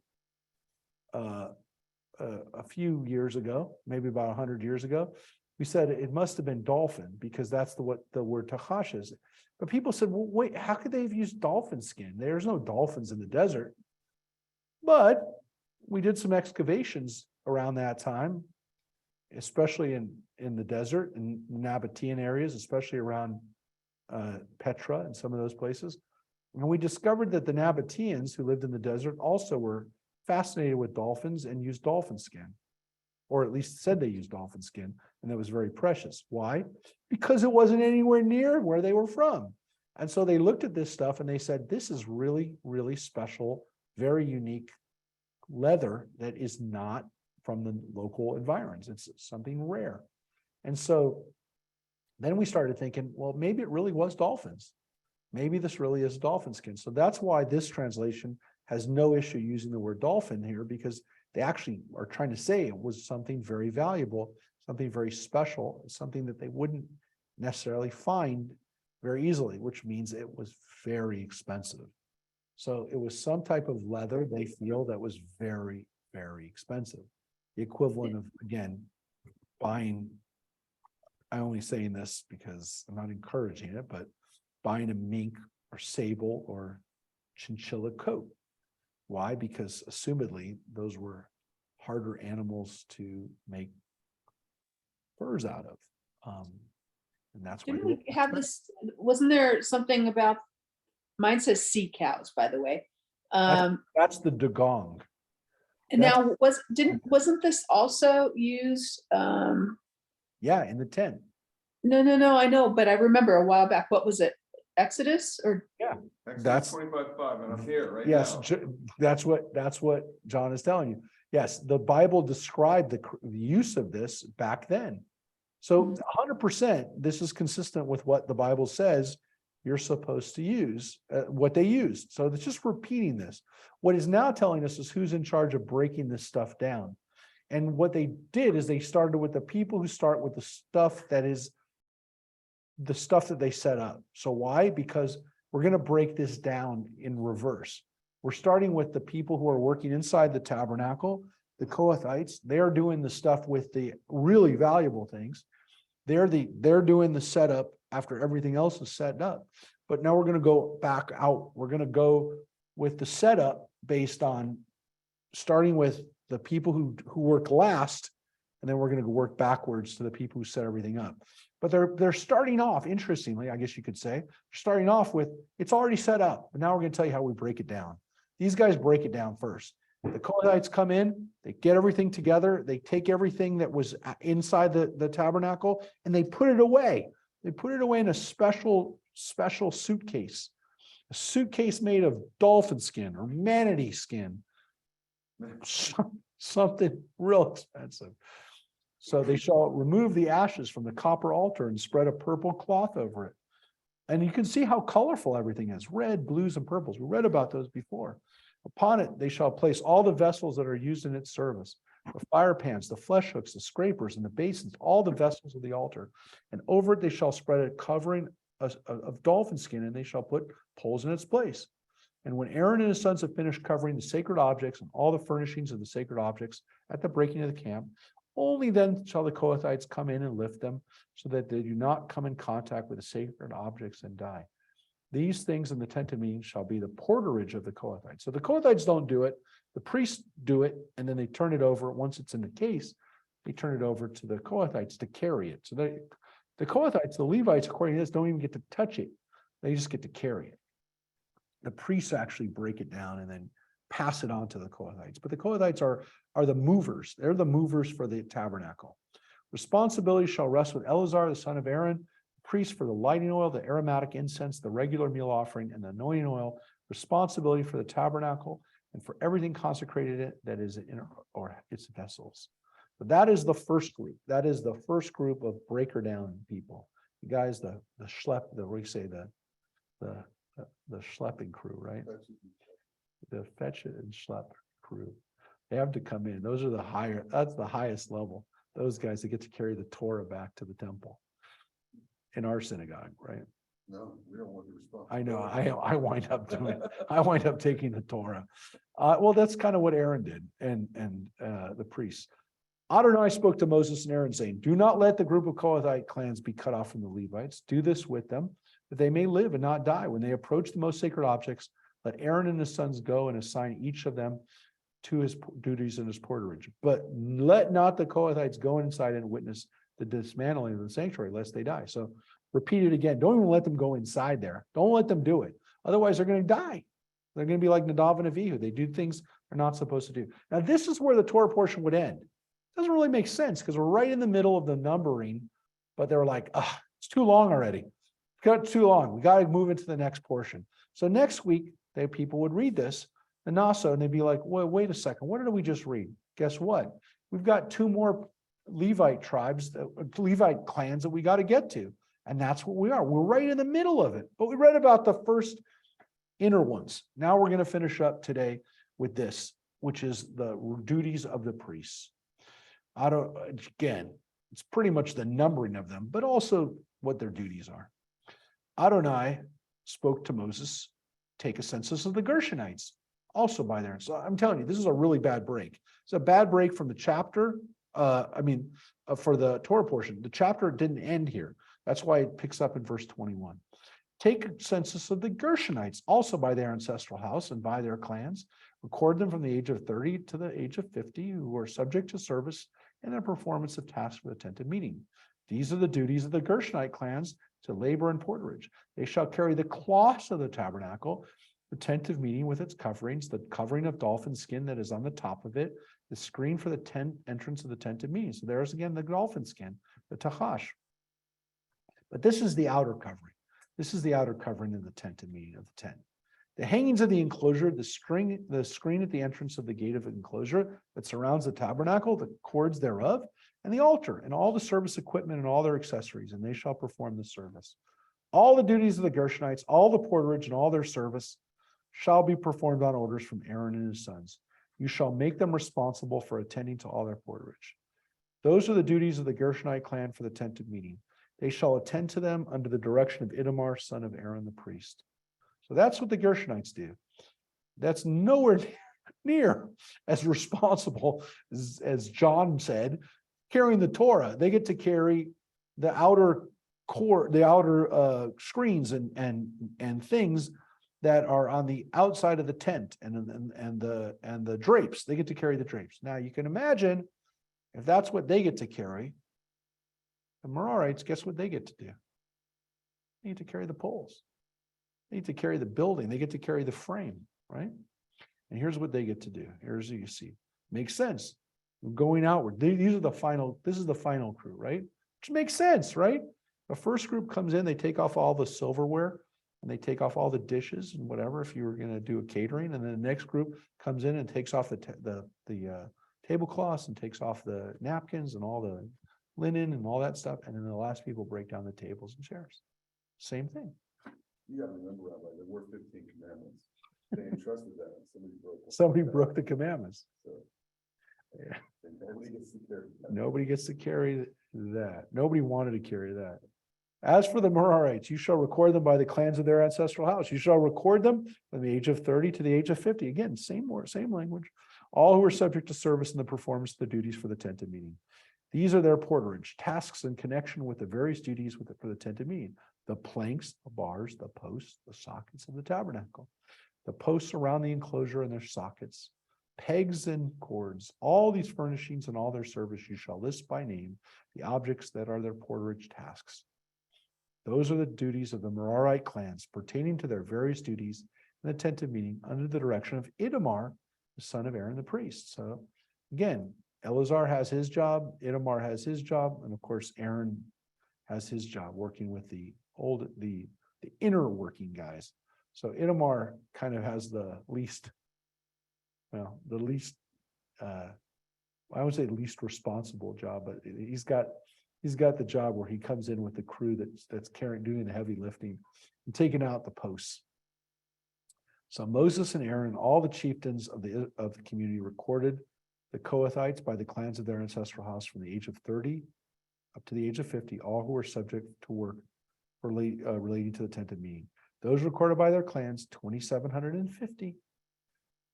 a few years ago, maybe about 100 years ago. We said it must have been dolphin because that's what the word tachash is. But people said, well, wait, how could they have used dolphin skin? There's no dolphins in the desert. But we did some excavations around that time, especially in the desert and Nabatean areas, especially around Petra and some of those places. And we discovered that the Nabateans who lived in the desert also were fascinated with dolphins and used dolphin skin, or at least said they used dolphin skin, and that was very precious. Why? Because it wasn't anywhere near where they were from. And so they looked at this stuff and they said, this is really, really special, very unique leather that is not from the local environs. It's something rare. And so then we started thinking, well, maybe it really was dolphins. Maybe this really is dolphin skin. So that's why this translation has no issue using the word dolphin here, because they actually are trying to say it was something very valuable, something very special, something that they wouldn't necessarily find very easily, which means it was very expensive. So it was some type of leather they feel that was very, very expensive. The equivalent of, again, buying, I'm only saying this because I'm not encouraging it, but buying a mink or sable or chinchilla coat. Why? Because assumedly those were harder animals to make furs out of. And that's why. Didn't we have this, wasn't there something about, mine says sea cows, by the way. That's the dugong. And now wasn't this also used, Yeah, in the tent. no, I know, but I remember a while back, what was it? Exodus or, That's- 25:5, and I'm here right Yes, now. that's what John is telling you. Yes, the Bible described the use of this back then. So 100%, this is consistent with what the Bible says you're supposed to use, what they used. So it's just repeating this. What is now telling us is who's in charge of breaking this stuff down. And what they did is they started with the people who start with the stuff that is the stuff that they set up. So why? Because we're going to break this down in reverse. We're starting with the people who are working inside the tabernacle, the Kohathites. They're doing the stuff with the really valuable things. They're doing the setup after everything else is set up. But now we're going to go back out. We're going to go with the setup based on starting with the people who work last, and then we're going to work backwards to the people who set everything up. But they're starting off, interestingly, I guess you could say, starting off with, it's already set up, but now we're going to tell you how we break it down. These guys break it down first. The Kohathites come in, they get everything together, they take everything that was inside the tabernacle, and they put it away. They put it away in a special suitcase, a suitcase made of dolphin skin or manatee skin, something real expensive. So they shall remove the ashes from the copper altar and spread a purple cloth over it. And you can see how colorful everything is, red, blues, and purples. We read about those before. Upon it, they shall place all the vessels that are used in its service, the fire pans, the flesh hooks, the scrapers, and the basins, all the vessels of the altar. And over it, they shall spread a covering of dolphin skin, and they shall put poles in its place. And when Aaron and his sons have finished covering the sacred objects and all the furnishings of the sacred objects at the breaking of the camp, only then shall the Kohathites come in and lift them, so that they do not come in contact with the sacred objects and die. These things in the tent of meeting shall be the porterage of the Kohathites. So the Kohathites don't do it, the priests do it, and then they turn it over. Once it's in the case, they turn it over to the Kohathites to carry it. So the Kohathites, the Levites, according to this, don't even get to touch it. They just get to carry it. The priests actually break it down and then pass it on to the Kohathites. But the Kohathites are the movers. They're the movers for the tabernacle. Responsibility shall rest with Eleazar, the son of Aaron, priest, for the lighting oil, the aromatic incense, the regular meal offering, and the anointing oil. Responsibility for the tabernacle and for everything consecrated it that is in or its vessels. But that is the first group. That is the first group of breaker down people. You guys, the schlepping crew, right? The fetch it and schlep crew. They have to come in. Those are that's the highest level. Those guys that get to carry the Torah back to the temple in our synagogue, right? No, we don't want the response. I know, I wind up doing, I wind up taking the Torah. Well, that's kind of what Aaron did and the priests. Adonai spoke to Moses and Aaron saying, do not let the group of Kohathite clans be cut off from the Levites. Do this with them, that they may live and not die. When they approach the most sacred objects, let Aaron and his sons go and assign each of them to his duties in his porterage. But let not the Kohathites go inside and witness the dismantling of the sanctuary, lest they die. So repeat it again. Don't even let them go inside there. Don't let them do it. Otherwise, they're going to die. They're going to be like Nadav and Avihu. They do things they're not supposed to do. Now, this is where the Torah portion would end. Doesn't really make sense because we're right in the middle of the numbering, but they're like, it's too long already. It's got too long. We got to move into the next portion. So next week, people would read this, and also, and they'd be like, well, wait a second, what did we just read? Guess what? We've got two more Levite tribes, Levite clans that we got to get to. And that's what we are. We're right in the middle of it. But we read about the first inner ones. Now we're going to finish up today with this, which is the duties of the priests. Again, it's pretty much the numbering of them, but also what their duties are. Adonai spoke to Moses, take a census of the Gershonites, also by there. So I'm telling you, this is a really bad break. It's a bad break from the chapter. For the Torah portion, the chapter didn't end here. That's why it picks up in verse 21. Take a census of the Gershonites, also by their ancestral house and by their clans. Record them from the age of 30 to the age of 50 who are subject to service and the performance of tasks for the tent of meeting. These are the duties of the Gershonite clans to labor and porterage. They shall carry the cloths of the tabernacle, the tent of meeting with its coverings, the covering of dolphin skin that is on the top of it, the screen for the tent entrance of the tent of meeting. So there's again the dolphin skin, the tachash. But this is the outer covering. This is the outer covering of the tent of meeting of the tent. The hangings of the enclosure, the screen at the entrance of the gate of enclosure that surrounds the tabernacle, the cords thereof, and the altar, and all the service equipment and all their accessories, and they shall perform the service. All the duties of the Gershonites, all the porterage and all their service shall be performed on orders from Aaron and his sons. You shall make them responsible for attending to all their porterage. Those are the duties of the Gershonite clan for the tent of meeting. They shall attend to them under the direction of Ithamar, son of Aaron the priest. So that's what the Gershonites do. That's nowhere near as responsible as John said, carrying the Torah. They get to carry the outer core, the outer screens and things that are on the outside of the tent and the drapes. They get to carry the drapes. Now you can imagine if that's what they get to carry, the Merarites, guess what they get to do? They get to carry the poles. They get to carry the building. They get to carry the frame, right? And here's what they get to do. Here's what you see. Makes sense. Going outward. These are the final, this is the final crew, right? Which makes sense, right? The first group comes in, they take off all the silverware and they take off all the dishes and whatever, if you were going to do a catering. And then the next group comes in and takes off the tablecloths and takes off the napkins and all the linen and all that stuff. And then the last people break down the tables and chairs. Same thing. You gotta remember, Rabbi, there were 15 commandments. They entrusted that, and Somebody broke the commandments. So, Yeah. and nobody gets to carry that. Nobody gets to carry that. Nobody wanted to carry that. As for the Merarites, you shall record them by the clans of their ancestral house. You shall record them from the age of 30 to the age of 50. Again, same word, same language. All who are subject to service in the performance of the duties for the tent of meeting. These are their porterage, tasks in connection with the various duties for the tent of meeting. The planks, the bars, the posts, the sockets of the tabernacle, the posts around the enclosure and their sockets, pegs and cords, all these furnishings and all their service you shall list by name, the objects that are their porterage tasks. Those are the duties of the Merarite clans pertaining to their various duties in the tent of meeting under the direction of Ithamar, the son of Aaron the priest. So again, Eleazar has his job, Ithamar has his job, and of course Aaron has his job working with the inner working guys. So Ithamar kind of has the least, I would say least responsible job, but he's got the job where he comes in with the crew that's doing the heavy lifting and taking out the posts. So Moses and Aaron, all the chieftains of the community, recorded the Kohathites by the clans of their ancestral house from the age of 30 up to the age of 50, all who were subject to work relating to the tent of meeting. Those recorded by their clans, 2,750.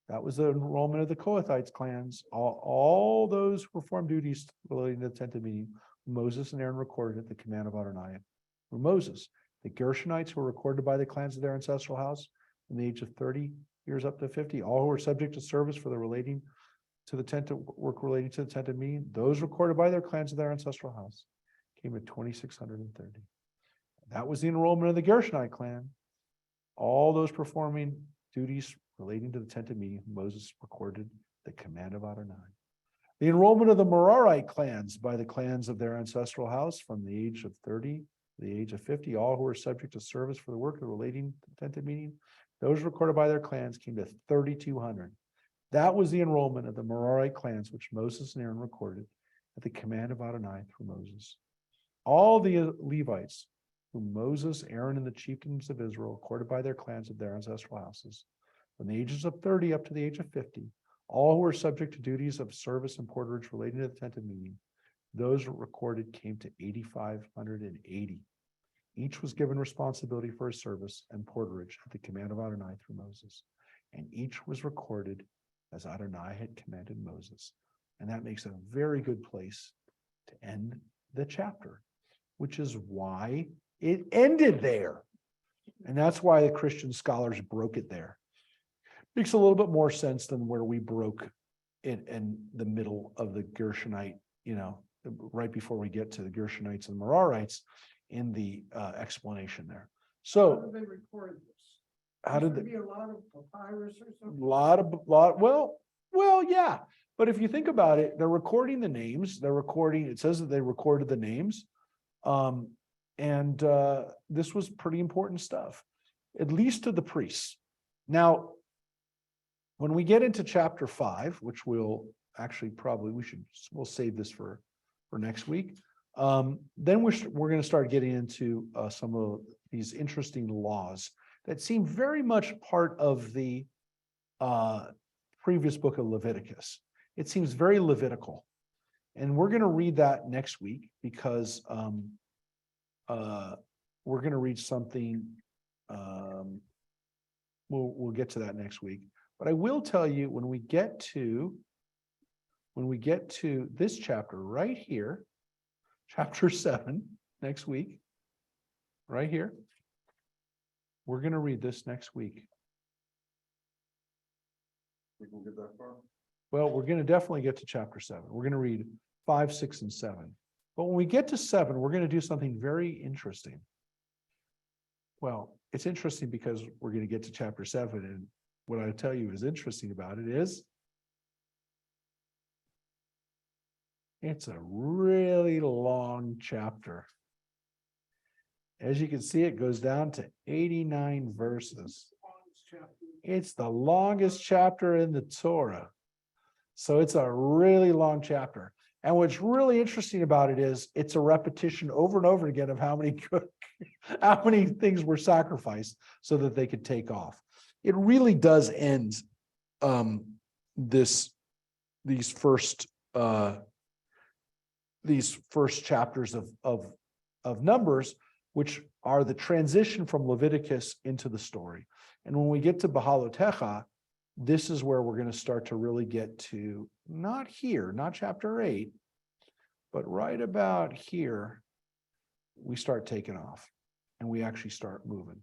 That was the enrollment of the Kohathites clans. All those who performed duties relating to the tent of meeting, Moses and Aaron recorded at the command of Adonai. For Moses, the Gershonites who were recorded by the clans of their ancestral house from the age of 30 years up to 50, all who were subject to service for the relating to the tent of work relating to the tent of meeting, those recorded by their clans of their ancestral house came at 2,630. That was the enrollment of the Gershonite clan. All those performing duties relating to the tent of meeting, Moses recorded the command of Adonai. The enrollment of the Merarite clans by the clans of their ancestral house from the age of 30 to the age of 50, all who were subject to service for the work relating to the tent of meeting, those recorded by their clans came to 3,200. That was the enrollment of the Merarite clans, which Moses and Aaron recorded at the command of Adonai through Moses. All the Levites whom Moses, Aaron, and the chieftains of Israel recorded by their clans of their ancestral houses, from the ages of 30 up to the age of 50, all who were subject to duties of service and porterage relating to the tent of meeting, those recorded came to 8,580. Each was given responsibility for his service and porterage at the command of Adonai through Moses, and each was recorded as Adonai had commanded Moses. And that makes a very good place to end the chapter, which is why it ended there. And that's why the Christian scholars broke it there. Makes a little bit more sense than where we broke it in the middle of the Gershonite, right before we get to the Gershonites and Merarites in the explanation there. So How did they record this? how did There they? be a lot of papyrus or something? Well, yeah, but if you think about it, they're recording the names, it says that they recorded the names. And this was pretty important stuff, at least to the priests. Now, when we get into chapter 5, which we'll actually we'll save this for next week. Then we're going to start getting into some of these interesting laws that seem very much part of the previous book of Leviticus. It seems very Levitical. And we're going to read that next week because we're going to read something. We'll get to that next week. But I will tell you when we get to this chapter right here, chapter 7 next week, right here. We're going to read this next week. Think we'll get that far? Well, we're going to definitely get to chapter 7. We're going to read 5, 6, and 7. But when we get to 7, we're going to do something very interesting. Well, it's interesting because we're going to get to chapter 7, and what I tell you is interesting about it is it's a really long chapter. As you can see, it goes down to 89 verses. It's the longest chapter in the Torah. So it's a really long chapter. And what's really interesting about it is it's a repetition over and over again of how many things were sacrificed so that they could take off. It really does end these first chapters of Numbers, which are the transition from Leviticus into the story. And when we get to Behalotecha, this is where we're going to start to really get to, not here, not chapter 8, but right about here, we start taking off and we actually start moving.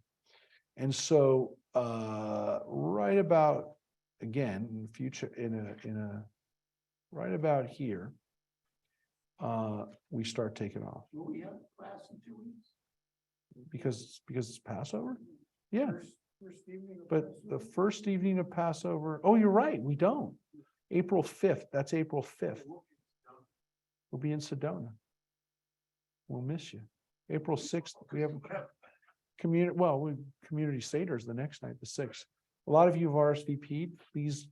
And so right about, again, in future, right about here, we start taking off. Will we have class in 2 weeks? Because it's Passover? Yeah. First evening of But the Passover? first evening of Passover, oh, you're right, we don't. April 5th, that's April 5th. We'll be in Sedona. We'll miss you. April 6th, we have community Seder is the next night, the 6th. A lot of you have RSVP'd. Please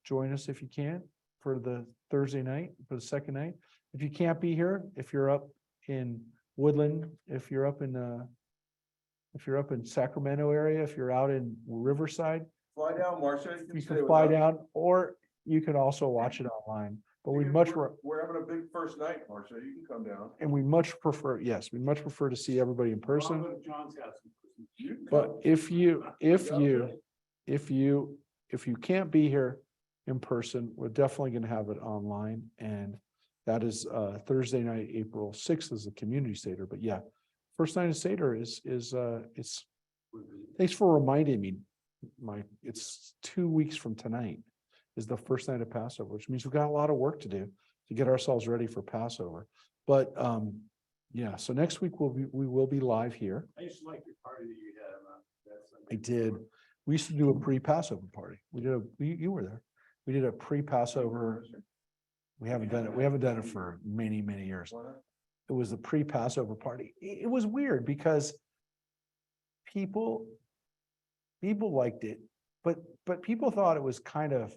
join us if you can for the Thursday night, for the second night. If you can't be here, if you're up in Woodland, if you're up in Sacramento area, if you're out in Riverside, Fly down, Marcia. you stay can with fly us. down, or you can also watch it online. But we're We're having a big first night, Marcia. You can come down. and we much prefer, yes, we much prefer to see everybody in person. John's house. You can But come. if you can't be here in person, we're definitely going to have it online. And that is Thursday night, April 6th is the community Seder. But yeah, first night of Seder is thanks for reminding me, Mike. It's 2 weeks from tonight is the first night of Passover, which means we've got a lot of work to do to get ourselves ready for Passover. But yeah, so next week we will be live here. I used to like your party that you had. I did. We used to do a pre-Passover party. You were there. We did a pre-Passover. We haven't done it. We haven't done it for many, many years. It was a pre-Passover party. It was weird because people liked it, but people thought it was kind of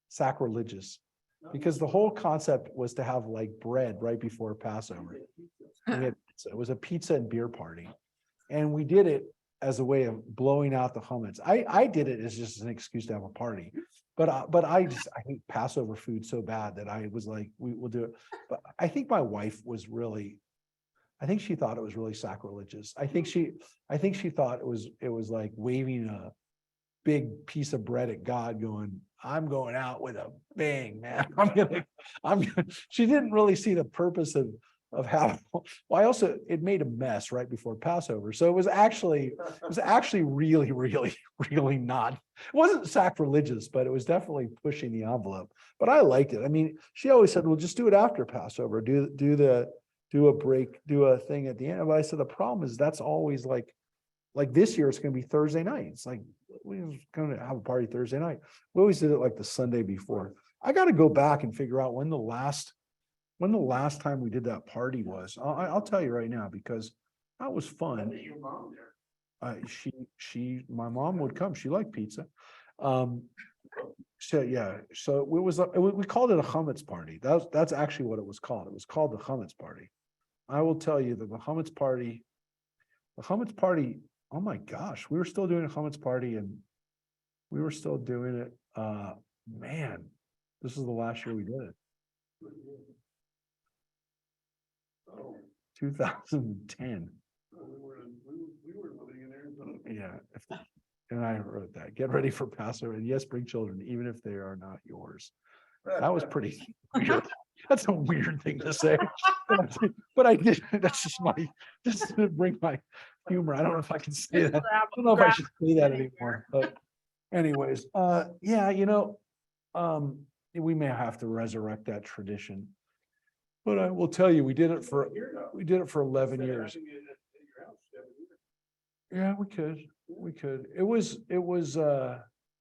sacrilegious because the whole concept was to have like bread right before Passover. It was a pizza and beer party. And we did it as a way of blowing out the chametz. I did it as just an excuse to have a party. But I hate Passover food so bad that I was like, we will do it. But I think my wife was really, I think she thought it was really sacrilegious. I think she thought it was like waving a big piece of bread at God going, I'm going out with a bang, man. She didn't really see the purpose of how, well, I also, it made a mess right before Passover. So it was actually really, really, really not, it wasn't sacrilegious, but it was definitely pushing the envelope. But I liked it. I mean, she always said, well, just do it after Passover, do a break, do a thing at the end. But I said, the problem is that's always like this year, it's gonna be Thursday night. It's like, we're gonna have a party Thursday night. We always did it like the Sunday before. I gotta go back and figure out when the last time we did that party was. I'll tell you right now, because that was fun. Your mom there. My mom would come. She liked pizza. So yeah, so it was, we called it a chametz party. That's actually what it was called. It was called the chametz party. I will tell you that the chametz party, oh my gosh, we were still doing a chametz party and we were still doing it. Man, this is the last year we did it. Oh, 2010. we were living in Arizona. Yeah. And I wrote that, get ready for Passover, and yes, bring children, even if they are not yours. That was pretty weird. That's a weird thing to say. But I did, that's just to bring my humor. I don't know if I can say that. I don't know if I should say that anymore, but anyways, yeah, we may have to resurrect that tradition. But I will tell you, we did it for 11 years. Yeah, we could. It was,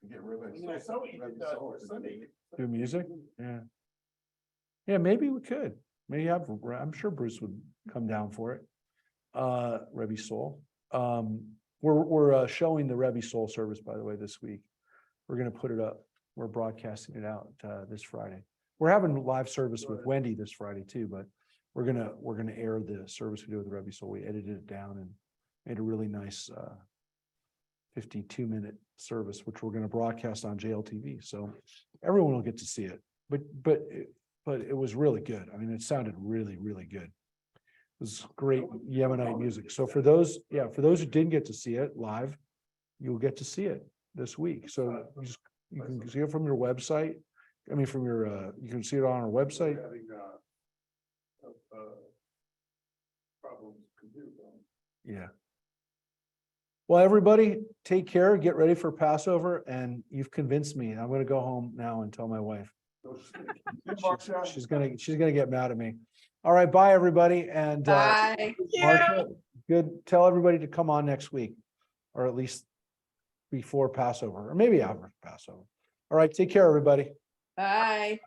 Get rid of. I saw what you did Sunday. do music, yeah. Yeah, maybe we could, I'm sure Bruce would come down for it. Rebbe Soul. We're showing the Rebbe Soul service, by the way, this week. We're gonna put it up. We're broadcasting it out this Friday. We're having live service with Wendy this Friday too, but we're gonna air the service we do with the Rebbe Soul. We edited it down and made a really nice 52-minute service, which we're gonna broadcast on JLTV. So everyone will get to see it. But it was really good. I mean, it sounded really, really good. It was great Yemenite music. So for those who didn't get to see it live, you'll get to see it this week. So you can see it from your website. I mean, from your, you can see it on our website. Having, problems computer problems. Yeah. Well, everybody, take care, get ready for Passover, and you've convinced me. I'm gonna go home now and tell my wife. She's gonna get mad at me. All right, bye, everybody, and Bye. Martha, good, tell everybody to come on next week, or at least before Passover, or maybe after Passover. All right, take care, everybody. Bye.